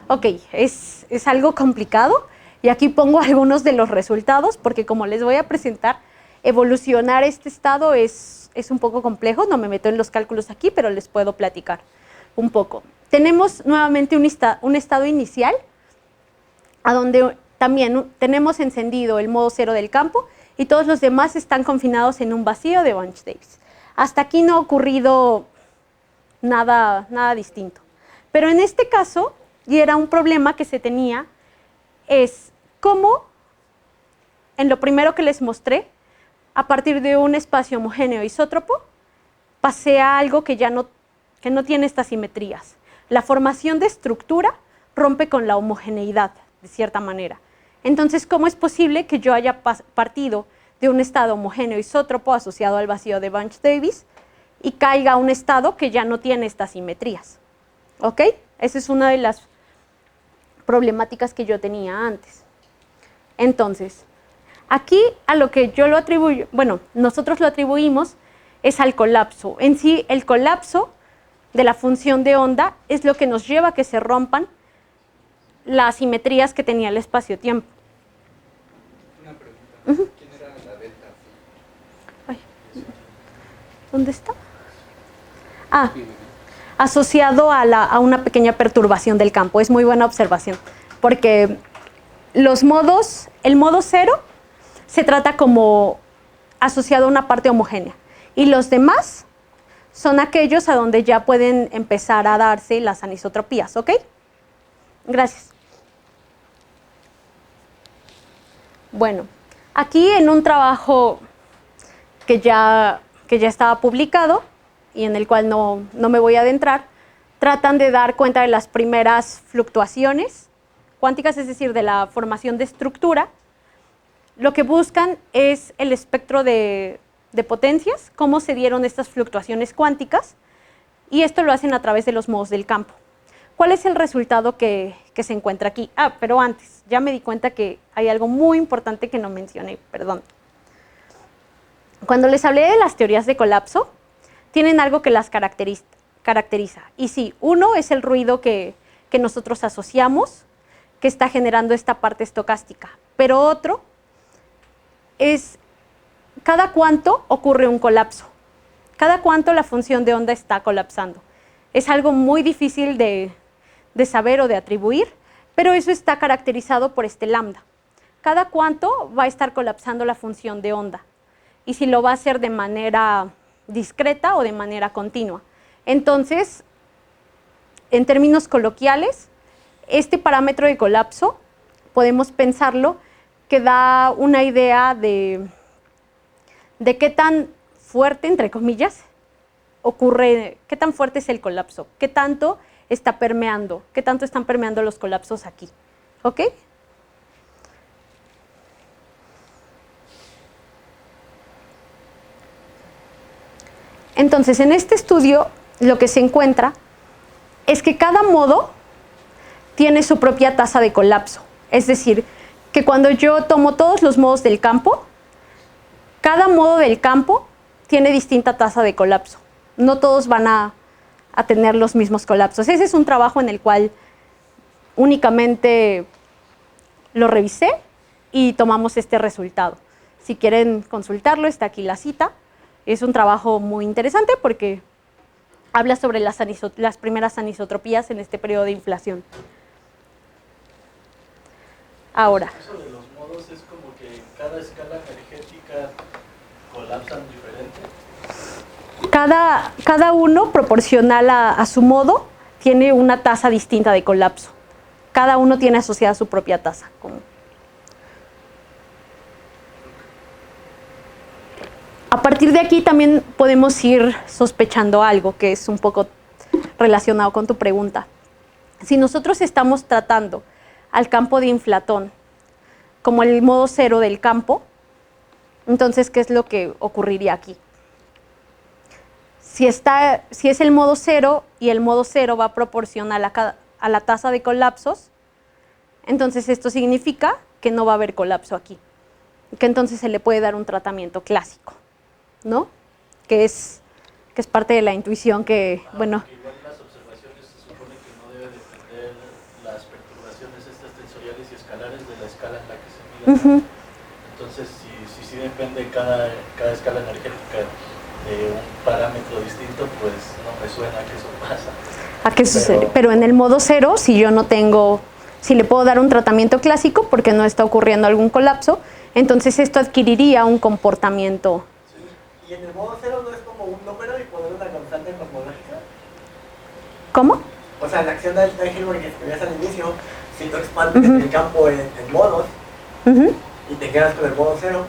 Ok, es algo complicado y aquí pongo algunos de los resultados porque como les voy a presentar, evolucionar este estado es un poco complejo, no me meto en los cálculos aquí, pero les puedo platicar un poco. Tenemos nuevamente un estado inicial a donde también tenemos encendido el modo cero del campo y todos los demás están confinados en un vacío de Bunch-Davies. Hasta aquí no ha ocurrido nada distinto. Pero en este caso, y era un problema que se tenía, es cómo, en lo primero que les mostré, a partir de un espacio homogéneo isótropo, pasé a algo que no tiene estas simetrías. La formación de estructura rompe con la homogeneidad, de cierta manera. Entonces, ¿cómo es posible que yo haya partido de un estado homogéneo isótropo asociado al vacío de Bunch-Davies y caiga a un estado que ya no tiene estas simetrías? ¿Ok? Esa es una de las problemáticas que yo tenía antes. Entonces, aquí a lo que yo lo atribuyo, bueno, nosotros lo atribuimos es al colapso. En sí, el colapso de la función de onda es lo que nos lleva a que se rompan las simetrías que tenía el espacio-tiempo. Una pregunta. ¿Quién era la delta phi? Ay, ¿dónde está? Ah, asociado a una pequeña perturbación del campo. Es muy buena observación, porque el modo cero se trata como asociado a una parte homogénea, y los demás son aquellos a donde ya pueden empezar a darse las anisotropías, ¿ok? Gracias. Bueno, aquí en un trabajo que ya estaba publicado y en el cual no me voy a adentrar, tratan de dar cuenta de las primeras fluctuaciones cuánticas, es decir, de la formación de estructura. Lo que buscan es el espectro de potencias, cómo se dieron estas fluctuaciones cuánticas, y esto lo hacen a través de los modos del campo. ¿Cuál es el resultado que se encuentra aquí? Ah, pero antes, ya me di cuenta que hay algo muy importante que no mencioné, perdón. Cuando les hablé de las teorías de colapso, tienen algo que las caracteriza. Y sí, uno es el ruido que nosotros asociamos, que está generando esta parte estocástica, pero otro es cada cuánto ocurre un colapso, cada cuánto la función de onda está colapsando. Es algo muy difícil de saber o de atribuir, pero eso está caracterizado por este lambda. Cada cuánto va a estar colapsando la función de onda, y si lo va a hacer de manera discreta o de manera continua. Entonces, en términos coloquiales, este parámetro de colapso podemos pensarlo que da una idea de qué tan fuerte, entre comillas, ocurre, qué tan fuerte es el colapso, qué tanto está permeando, qué tanto están permeando los colapsos aquí. ¿Ok? Entonces, en este estudio, lo que se encuentra es que cada modo tiene su propia tasa de colapso. Es decir, que cuando yo tomo todos los modos del campo, cada modo del campo tiene distinta tasa de colapso. No todos van a tener los mismos colapsos. Ese es un trabajo en el cual únicamente lo revisé y tomamos este resultado. Si quieren consultarlo, está aquí la cita. Es un trabajo muy interesante porque habla sobre las primeras anisotropías en este periodo de inflación. Ahora. Eso de los modos es como que cada escala energética colapsan diferente. Cada uno proporcional a su modo tiene una tasa distinta de colapso. Cada uno tiene asociada su propia tasa. A partir de aquí también podemos ir sospechando algo que es un poco relacionado con tu pregunta. Si nosotros estamos tratando al campo de inflatón como el modo cero del campo, entonces, ¿qué es lo que ocurriría aquí? Si es el modo cero y el modo cero va proporcional a la tasa de colapsos, entonces esto significa que no va a haber colapso aquí, que entonces se le puede dar un tratamiento clásico, ¿no? Que es parte de la intuición que, bueno. Igual las observaciones se supone que no debe depender las perturbaciones estas tensoriales y escalares de la escala en la que se miden. Entonces, si depende cada escala energética de un parámetro distinto, pues no me suena que eso pasa. ¿A qué sucede? Pero en el modo cero, si yo no tengo, si le puedo dar un tratamiento clásico porque no está ocurriendo algún colapso, entonces esto adquiriría un comportamiento. Sí. ¿Y en el modo cero no es como un número y poner una constante cosmológica? ¿Cómo? O sea, la acción del Hilbert que escribías al inicio, si tú expandes el campo en modos Ujú. y te quedas con el modo 0,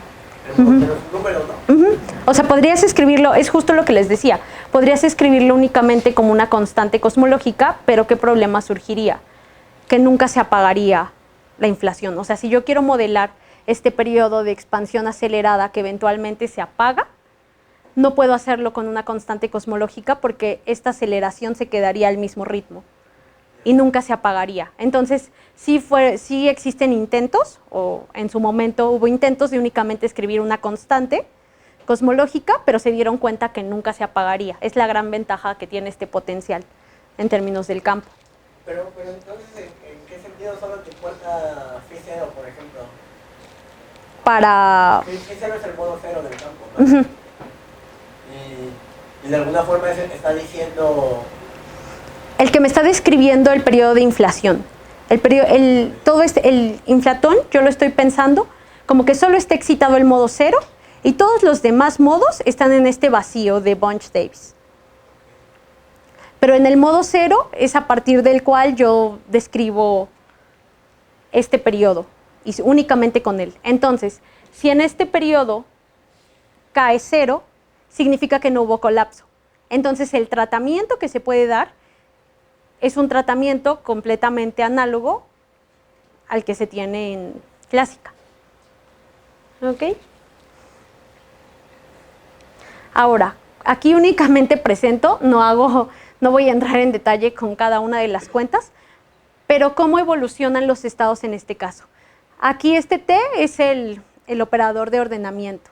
el modo 0 es un número, ¿no? Ujú. O sea, podrías escribirlo, es justo lo que les decía, podrías escribirlo únicamente como una constante cosmológica, pero ¿qué problema surgiría? Que nunca se apagaría la inflación. O sea, si yo quiero modelar este periodo de expansión acelerada que eventualmente se apaga, no puedo hacerlo con una constante cosmológica porque esta aceleración se quedaría al mismo ritmo y nunca se apagaría. Entonces, sí existen intentos, o en su momento hubo intentos de únicamente escribir una constante cosmológica, pero se dieron cuenta que nunca se apagaría. Es la gran ventaja que tiene este potencial en términos del campo. Pero entonces, ¿en qué sentido solo te importa phi 0, por ejemplo? Para... Phi 0 es el modo 0 del campo, ¿no? Ujú. Y de alguna forma está diciendo... El que me está describiendo el periodo de inflación. El inflatón, yo lo estoy pensando como que solo está excitado el modo 0 y todos los demás modos están en este vacío de Bunch-Davies. Pero en el modo 0 es a partir del cual yo describo este periodo y únicamente con él. Entonces, si en este periodo cae 0, significa que no hubo colapso. Entonces, el tratamiento que se puede dar es un tratamiento completamente análogo al que se tiene en clásica. ¿Ok? Ahora, aquí únicamente presento, no voy a entrar en detalle con cada una de las cuentas, pero cómo evolucionan los estados en este caso. Aquí este T es el operador de ordenamiento.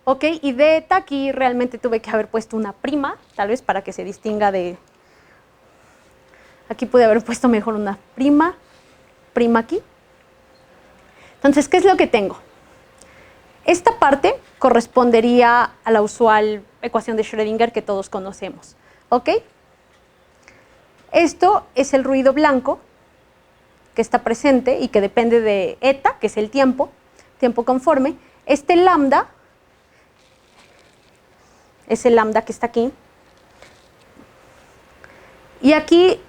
¿Ok? Y de eta aquí realmente tuve que haber puesto una prima, tal vez para que se distinga de... Aquí pude haber puesto mejor una prima aquí. Entonces, ¿qué es lo que tengo? Esta parte correspondería a la usual ecuación de Schrödinger que todos conocemos. ¿Ok? Esto es el ruido blanco que está presente y que depende de eta, que es el tiempo conforme. Este lambda es el lambda que está aquí. Y aquí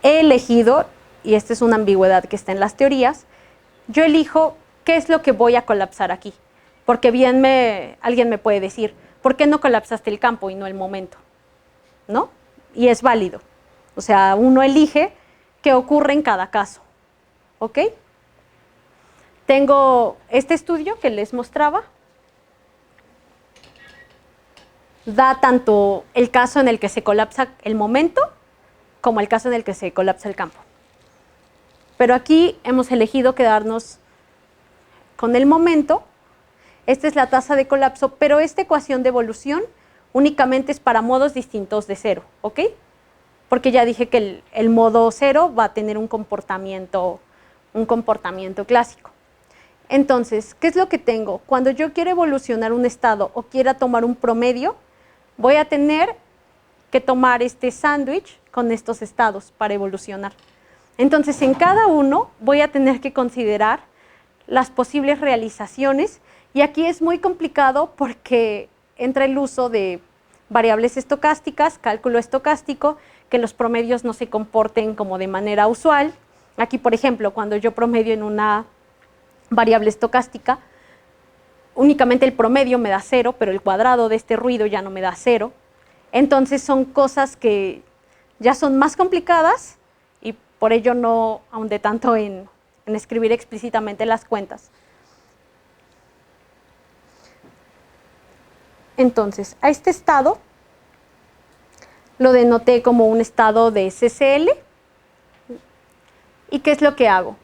he elegido, y esta es una ambigüedad que está en las teorías, yo elijo qué es lo que voy a colapsar aquí. Porque alguien me puede decir, ¿por qué no colapsaste el campo y no el momento? ¿No? Y es válido. O sea, uno elige qué ocurre en cada caso. ¿Ok? Tengo este estudio que les mostraba. Da tanto el caso en el que se colapsa el momento como el caso en el que se colapsa el campo. Pero aquí hemos elegido quedarnos con el momento. Esta es la tasa de colapso, pero esta ecuación de evolución únicamente es para modos distintos de 0, ¿ok? Porque ya dije que el modo 0 va a tener un comportamiento clásico. Entonces, ¿qué es lo que tengo? Cuando yo quiero evolucionar un estado o quiera tomar un promedio, voy a tener que tomar este sándwich con estos estados para evolucionar. Entonces, en cada uno voy a tener que considerar las posibles realizaciones, y aquí es muy complicado porque entra el uso de variables estocásticas, cálculo estocástico, que los promedios no se comporten como de manera usual. Aquí, por ejemplo, cuando yo promedio en una variable estocástica, únicamente el promedio me da 0, pero el cuadrado de este ruido ya no me da 0. Entonces son cosas que ya son más complicadas y por ello no ahondé tanto en escribir explícitamente las cuentas. Entonces, a este estado lo denoté como un estado de CCL. ¿Y qué es lo que hago?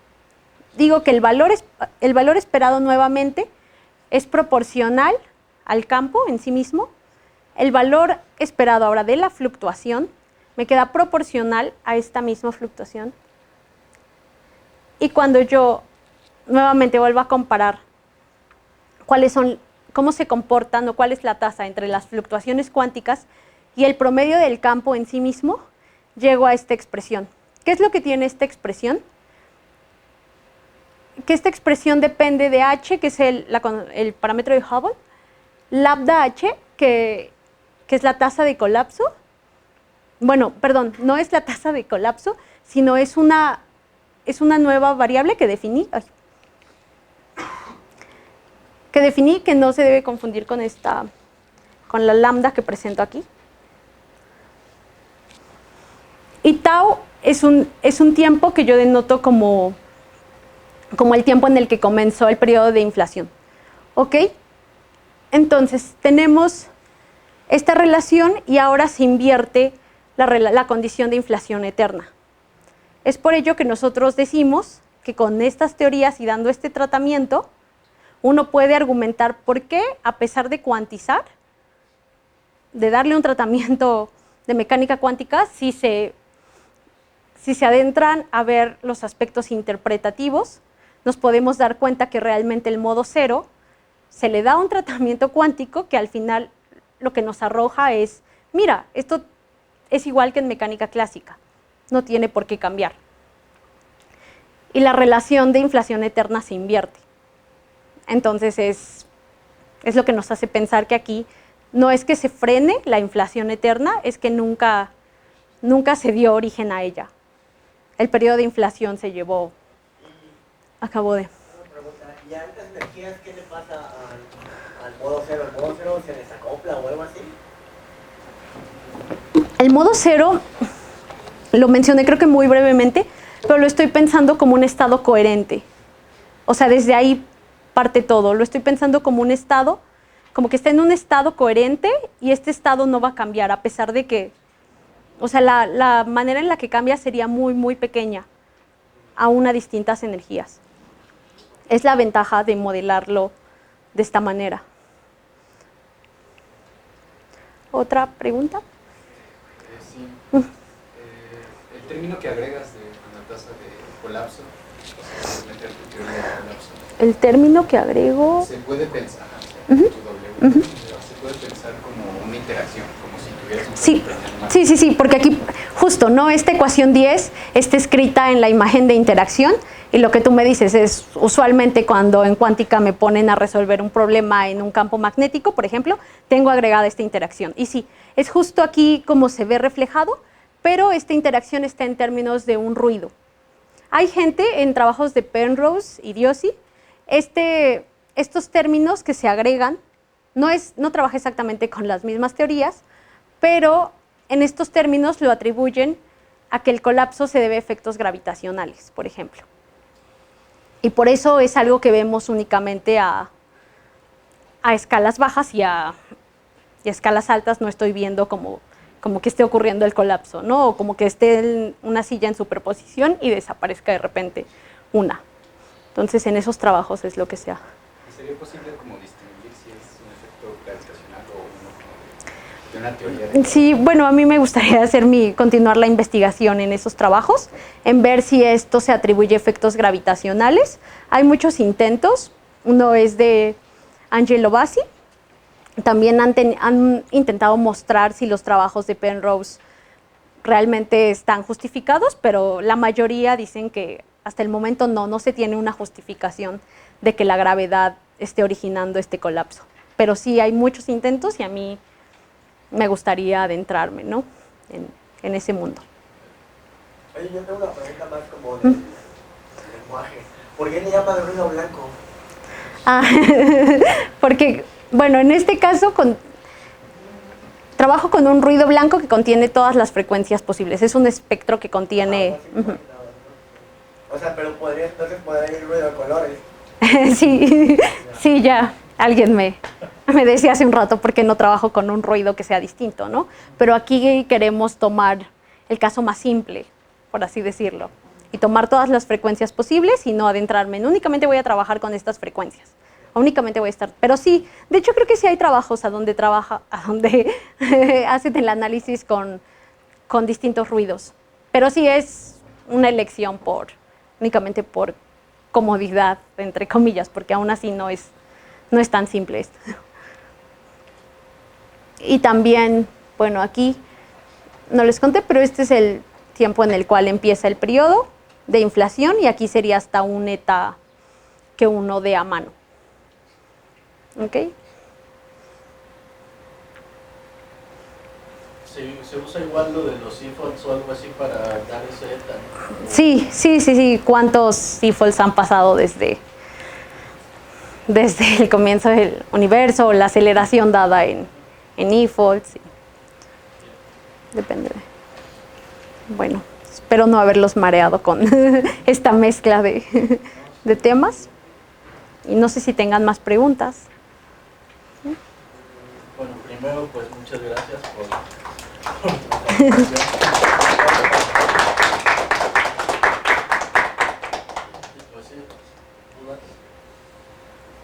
Digo que el valor esperado nuevamente es proporcional al campo en sí mismo. El valor esperado ahora de la fluctuación me queda proporcional a esta misma fluctuación. Y cuando yo nuevamente vuelvo a comparar cómo se comportan o cuál es la tasa entre las fluctuaciones cuánticas y el promedio del campo en sí mismo, llego a esta expresión. ¿Qué es lo que tiene esta expresión? Que esta expresión depende de h, que es el parámetro de Hubble, lambda h, que es la tasa de colapso, bueno, perdón, no es la tasa de colapso, sino es una nueva variable que definí, que no se debe confundir con la lambda que presento aquí. Y tau es un tiempo que yo denoto como el tiempo en el que comenzó el periodo de inflación. ¿Ok? Entonces, tenemos esta relación y ahora se invierte la condición de inflación eterna. Es por ello que nosotros decimos que con estas teorías y dando este tratamiento, uno puede argumentar por qué, a pesar de cuantizar, de darle un tratamiento de mecánica cuántica, si se adentran a ver los aspectos interpretativos, nos podemos dar cuenta que realmente el modo cero se le da un tratamiento cuántico que al final lo que nos arroja es, mira, esto es igual que en mecánica clásica, no tiene por qué cambiar. Y la relación de inflación eterna se invierte. Entonces es lo que nos hace pensar que aquí no es que se frene la inflación eterna, es que nunca se dio origen a ella. El periodo de inflación se acabó de... Una pregunta, ¿y a altas energías qué le pasa al modo cero? ¿El modo cero se desacopla o algo así? El modo cero, lo mencioné creo que muy brevemente, pero lo estoy pensando como un estado coherente. O sea, desde ahí parte todo. Lo estoy pensando como un estado, como que está en un estado coherente y este estado no va a cambiar a pesar de que, o sea, la manera en la que cambia sería muy, muy pequeña, aún a distintas energías. Es la ventaja de modelarlo de esta manera. ¿Otra pregunta? Sí. El término que agregas con la tasa de colapso, o sea, meter tu teoría de colapso. El término que agrego... Se puede pensar, se puede pensar como una interacción, como si tuvieras un Sí, porque aquí justo, ¿no? Esta ecuación 10 está escrita en la imagen de interacción y lo que tú me dices es, usualmente cuando en cuántica me ponen a resolver un problema en un campo magnético, por ejemplo, tengo agregada esta interacción. Y sí, es justo aquí como se ve reflejado, pero esta interacción está en términos de un ruido. Hay gente en trabajos de Penrose y Diossi, estos términos que se agregan, no trabaja exactamente con las mismas teorías, pero en estos términos lo atribuyen a que el colapso se debe a efectos gravitacionales, por ejemplo. Y por eso es algo que vemos únicamente a escalas bajas y a escalas altas no estoy viendo como que esté ocurriendo el colapso, ¿no? O como que esté una silla en superposición y desaparezca de repente una. Entonces, en esos trabajos es lo que sea. ¿Sería posible como distinguir si es un efecto gravitacional o uno de una teoría? Sí, bueno, a mí me gustaría continuar la investigación en esos trabajos, en ver si esto se atribuye a efectos gravitacionales. Hay muchos intentos, uno es de Angelo Bassi, también han intentado mostrar si los trabajos de Penrose realmente están justificados, pero la mayoría dicen que hasta el momento no se tiene una justificación de que la gravedad esté originando este colapso. Pero sí hay muchos intentos y a mí me gustaría adentrarme, ¿no? en ese mundo. Oye, yo tengo una pregunta más como de lenguaje. ¿Por qué le llaman ruido blanco? Porque, bueno, en este caso trabajo con un ruido blanco que contiene todas las frecuencias posibles. Es un espectro que contiene... O sea, pero entonces podría ir ruido de colores. Sí, ya. Alguien me decía hace un rato por qué no trabajo con un ruido que sea distinto, ¿no? Pero aquí queremos tomar el caso más simple, por así decirlo, y tomar todas las frecuencias posibles y no adentrarme en únicamente voy a trabajar con estas frecuencias. Únicamente voy a estar, pero sí, de hecho creo que sí hay trabajos a donde hacen el análisis con distintos ruidos, pero sí es una elección únicamente por comodidad, entre comillas, porque aún así no es tan simple esto. Y también, bueno, aquí no les conté, pero este es el tiempo en el cual empieza el periodo de inflación y aquí sería hasta un eta que uno dé a mano. ¿Ok? se usa igual lo de los defaults o algo así para dar ese ETA, ¿no? Sí. ¿Cuántos defaults han pasado desde el comienzo del universo o la aceleración dada en defaults? Sí. Depende. Bueno, espero no haberlos mareado con esta mezcla de temas. Y no sé si tengan más preguntas. Bueno, primero, pues muchas gracias por tu presentación. Pues sí, dudas,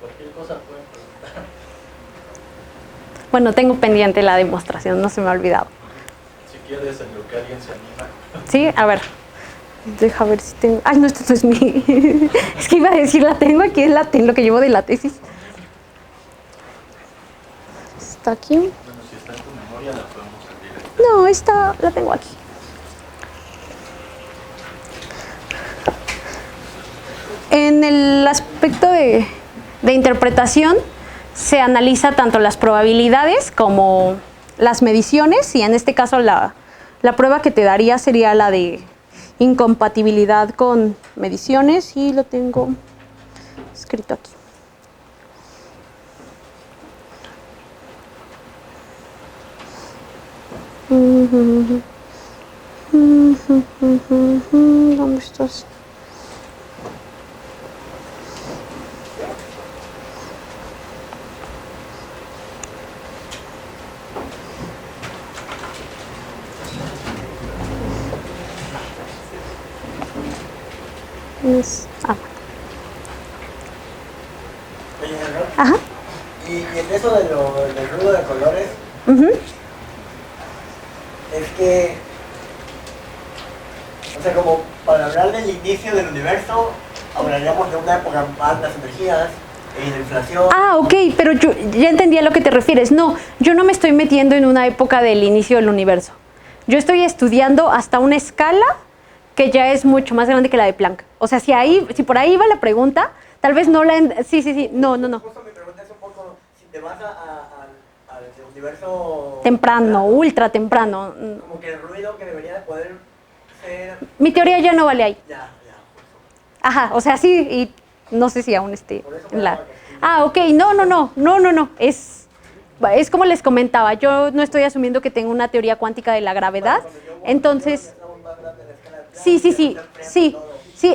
cualquier cosa pueden preguntar. Bueno, tengo pendiente la demostración, no se me ha olvidado. Si quieres, en lo que alguien se anima. Sí, a ver. Deja ver si tengo. Ay, no, esto no es mi. Es que iba a decir, la tengo aquí, es lo que llevo de la tesis. Está aquí. Bueno, si está en tu memoria, la podemos abrir. No, esta la tengo aquí. En el aspecto de interpretación, se analiza tanto las probabilidades como las mediciones, y en este caso la prueba que te daría sería la de incompatibilidad con mediciones, y lo tengo escrito aquí. ¿Dónde estás? Oye, Gerardo, Ajá. y en eso del ruido de colores, es que, o sea, como para hablar del inicio del universo, hablaríamos de una época más altas energías y de inflación. Ah, ok, pero yo ya entendí a lo que te refieres. No, yo no me estoy metiendo en una época del inicio del universo. Yo estoy estudiando hasta una escala que ya es mucho más grande que la de Planck. O sea, si por ahí va la pregunta, tal vez no la... Sí, no. Justo mi pregunta es un poco, si te vas al universo... Temprano, ultra temprano. Como que el ruido que debería de poder ser... Mi teoría ya no vale ahí. Ya. Ajá, o sea, sí, y no sé si aún esté Por eso en la... pensaba que sí. Ah, ok, no. Es como les comentaba, yo no estoy asumiendo que tengo una teoría cuántica de la gravedad, entonces... Sí,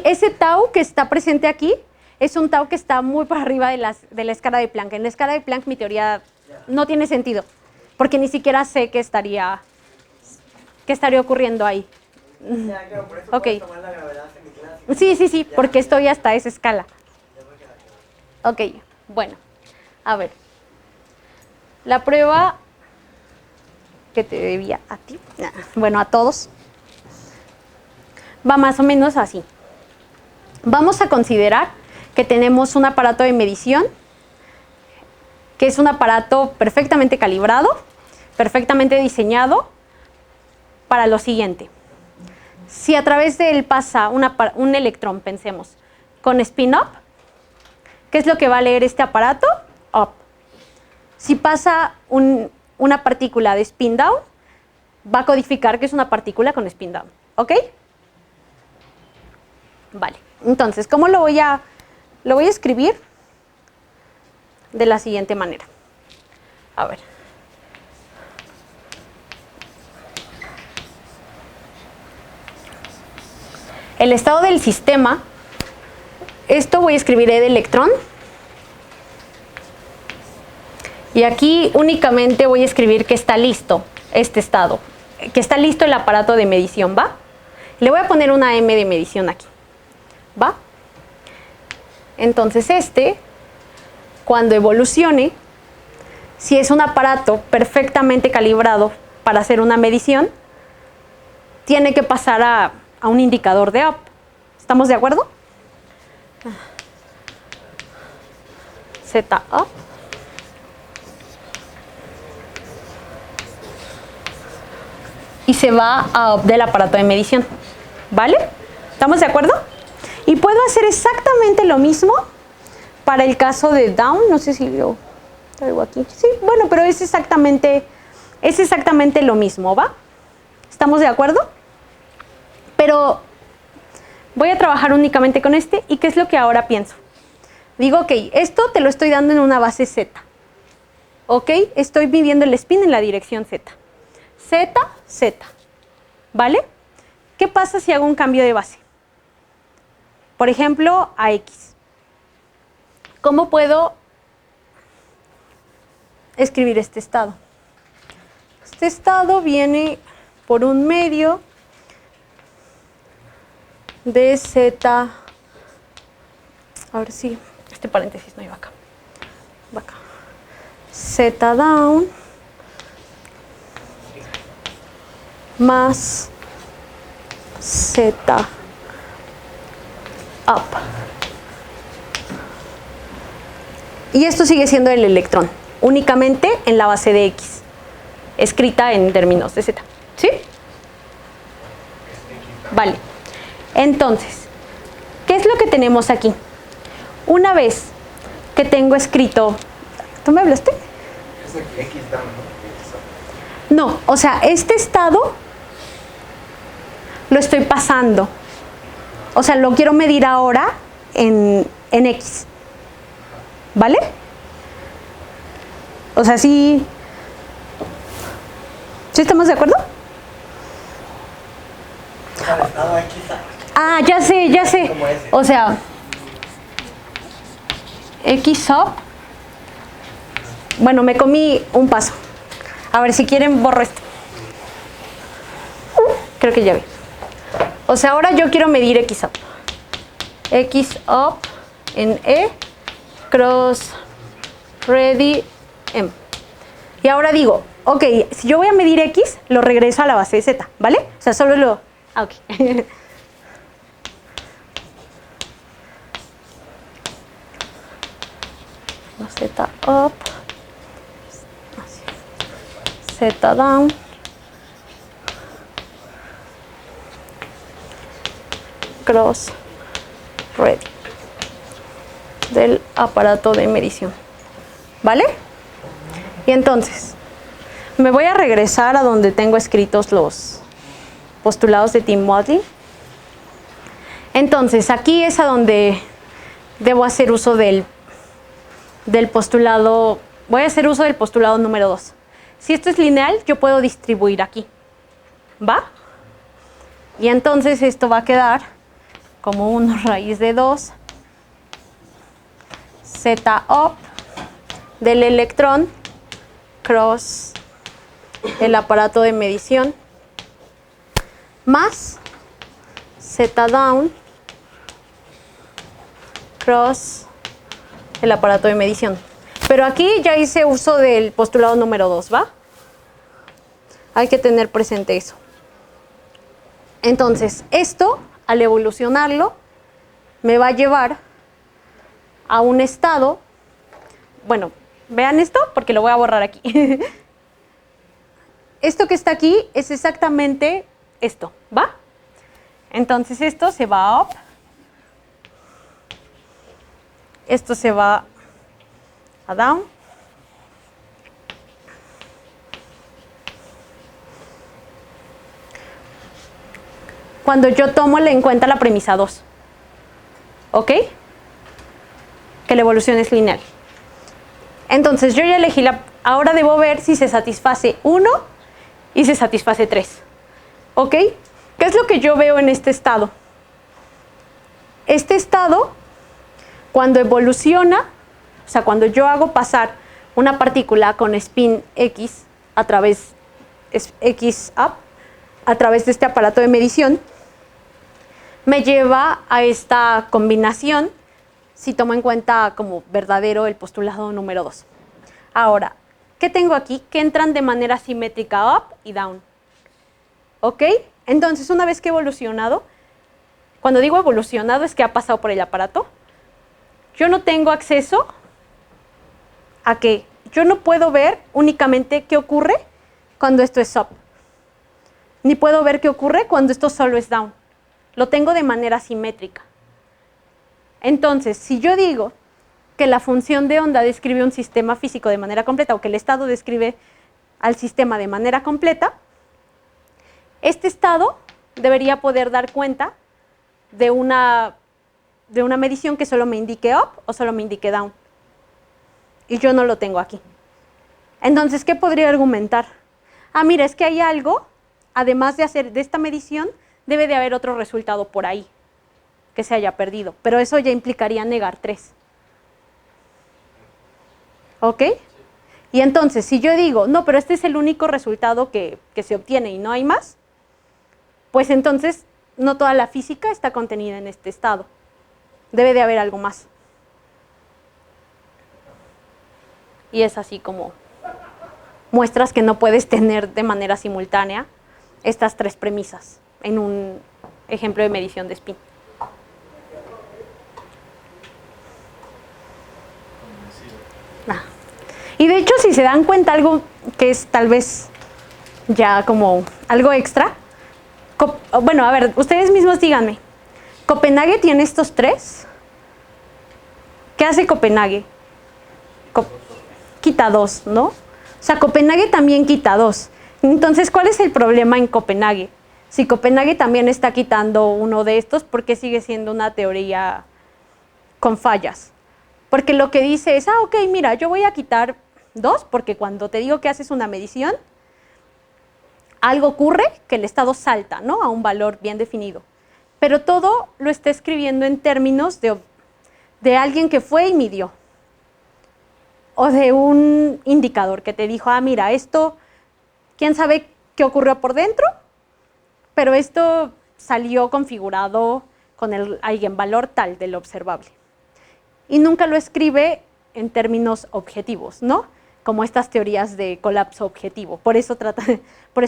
ese tau que está presente aquí es un tau que está muy por arriba de la escala de Planck. En la escala de Planck mi teoría no tiene sentido, porque ni siquiera sé qué estaría ocurriendo ahí. Ya, claro, por eso Ok. puedes tomar la gravedad semiclásica. Sí, porque estoy hasta esa escala. Ok, bueno, a ver. La prueba que te debía a ti, bueno, a todos, va más o menos así. Vamos a considerar que tenemos un aparato de medición, que es un aparato perfectamente calibrado, perfectamente diseñado para lo siguiente. Si a través de él pasa un electrón, pensemos, con spin up, ¿qué es lo que va a leer este aparato? Up. Si pasa una partícula de spin down, va a codificar que es una partícula con spin down. ¿Ok? Vale. Entonces, ¿cómo lo voy a escribir? De la siguiente manera. A ver. El estado del sistema, esto voy a escribir E de electrón. Y aquí únicamente voy a escribir que está listo este estado, que está listo el aparato de medición, ¿va? Le voy a poner una M de medición aquí, ¿va? Entonces cuando evolucione, si es un aparato perfectamente calibrado para hacer una medición, tiene que pasar a un indicador de up. ¿Estamos de acuerdo? Z up. Y se va a up del aparato de medición. ¿Vale? ¿Estamos de acuerdo? Y puedo hacer exactamente lo mismo para el caso de down. No sé si lo traigo aquí. Sí, bueno, pero es exactamente Es exactamente lo mismo, ¿va? ¿Estamos de acuerdo? Pero voy a trabajar únicamente con este. ¿Y qué es lo que ahora pienso? Digo, ok, esto te lo estoy dando en una base Z. Ok, estoy midiendo el spin en la dirección Z. Z, Z. ¿Vale? ¿Qué pasa si hago un cambio de base? Por ejemplo, a X. ¿Cómo puedo escribir este estado? Este estado viene por un medio de Z. A ver si este paréntesis no iba acá. Va acá. Z down más Z up. Y esto sigue siendo el electrón, únicamente en la base de X, escrita en términos de Z. ¿Sí? Vale. Entonces, ¿qué es lo que tenemos aquí? Una vez que tengo escrito... ¿Tú me hablaste? Es aquí, X down, ¿no? No, o sea, este estado lo estoy pasando. O sea, lo quiero medir ahora en X. ¿Vale? O sea, ¿sí estamos de acuerdo? Al estado X. Ah, ya sé. Como ese. O sea, X up. Bueno, me comí un paso. A ver, si quieren, borro esto. Creo que ya vi. O sea, ahora yo quiero medir X up. X up en E, cross, ready, M. Y ahora digo, ok, si yo voy a medir X, lo regreso a la base de Z, ¿vale? O sea, solo lo... Ah, ok. Z up, Z down, cross, ready, del aparato de medición, ¿vale? Y entonces, me voy a regresar a donde tengo escritos los postulados de Tim Wadley. Entonces, aquí es a donde debo hacer uso del postulado, voy a hacer uso del postulado número 2. Si esto es lineal, yo puedo distribuir aquí, ¿va? Y entonces esto va a quedar como 1 raíz de 2 Z up del electrón cross el aparato de medición más Z down cross el aparato de medición. Pero aquí ya hice uso del postulado número 2, ¿va? Hay que tener presente eso. Entonces, esto, al evolucionarlo, me va a llevar a un estado... Bueno, vean esto, porque lo voy a borrar aquí. Esto que está aquí es exactamente esto, ¿va? Entonces, esto se va up. Esto se va a down. Cuando yo tomo en cuenta la premisa 2. ¿Ok? Que la evolución es lineal. Entonces yo ya elegí ahora debo ver si se satisface 1 y se satisface 3. ¿Ok? ¿Qué es lo que yo veo en este estado? Este estado, cuando evoluciona, o sea, cuando yo hago pasar una partícula con spin X a través, X up, a través de este aparato de medición, me lleva a esta combinación si tomo en cuenta como verdadero el postulado número 2. Ahora, ¿qué tengo aquí? Que entran de manera simétrica up y down. ¿Ok? Entonces, una vez que he evolucionado, cuando digo evolucionado es que ha pasado por el aparato, yo no tengo acceso a que yo no puedo ver únicamente qué ocurre cuando esto es up, ni puedo ver qué ocurre cuando esto solo es down. Lo tengo de manera simétrica. Entonces, si yo digo que la función de onda describe un sistema físico de manera completa o que el estado describe al sistema de manera completa, este estado debería poder dar cuenta de una medición que solo me indique up o solo me indique down. Y yo no lo tengo aquí. Entonces, ¿qué podría argumentar? Ah, mira, es que hay algo, además de hacer de esta medición, debe de haber otro resultado por ahí que se haya perdido. Pero eso ya implicaría negar 3. ¿Ok? Y entonces, si yo digo, no, pero este es el único resultado que se obtiene y no hay más, pues entonces no toda la física está contenida en este estado. Debe de haber algo más. Y es así como muestras que no puedes tener de manera simultánea estas 3 premisas en un ejemplo de medición de spin. Ah. Y de hecho, si se dan cuenta, algo que es tal vez ya como algo extra. Bueno, a ver, ustedes mismos díganme. ¿Copenhague tiene estos 3? ¿Qué hace Copenhague? Quita 2, ¿no? O sea, Copenhague también quita 2. Entonces, ¿cuál es el problema en Copenhague? Si Copenhague también está quitando uno de estos, ¿por qué sigue siendo una teoría con fallas? Porque lo que dice es, ok, mira, yo voy a quitar 2, porque cuando te digo que haces una medición, algo ocurre que el estado salta, ¿no?, a un valor bien definido. Pero todo lo está escribiendo en términos de alguien que fue y midió. O de un indicador que te dijo, ah, mira, esto, quién sabe qué ocurrió por dentro, pero esto salió configurado con el eigenvalor tal del observable. Y nunca lo escribe en términos objetivos, ¿no? Como estas teorías de colapso objetivo. Por eso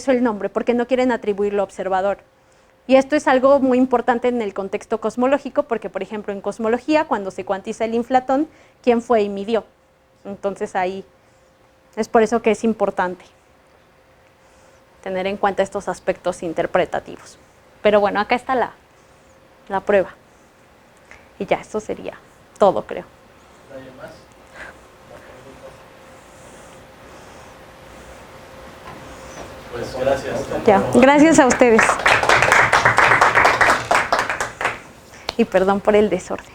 el nombre, porque no quieren atribuirlo observador. Y esto es algo muy importante en el contexto cosmológico, porque, por ejemplo, en cosmología, cuando se cuantiza el inflatón, ¿quién fue y midió? Entonces ahí es por eso que es importante tener en cuenta estos aspectos interpretativos. Pero bueno, acá está la prueba. Y ya, esto sería todo, creo. ¿Nadie más? Pues gracias. Ya, gracias a ustedes. Y perdón por el desorden.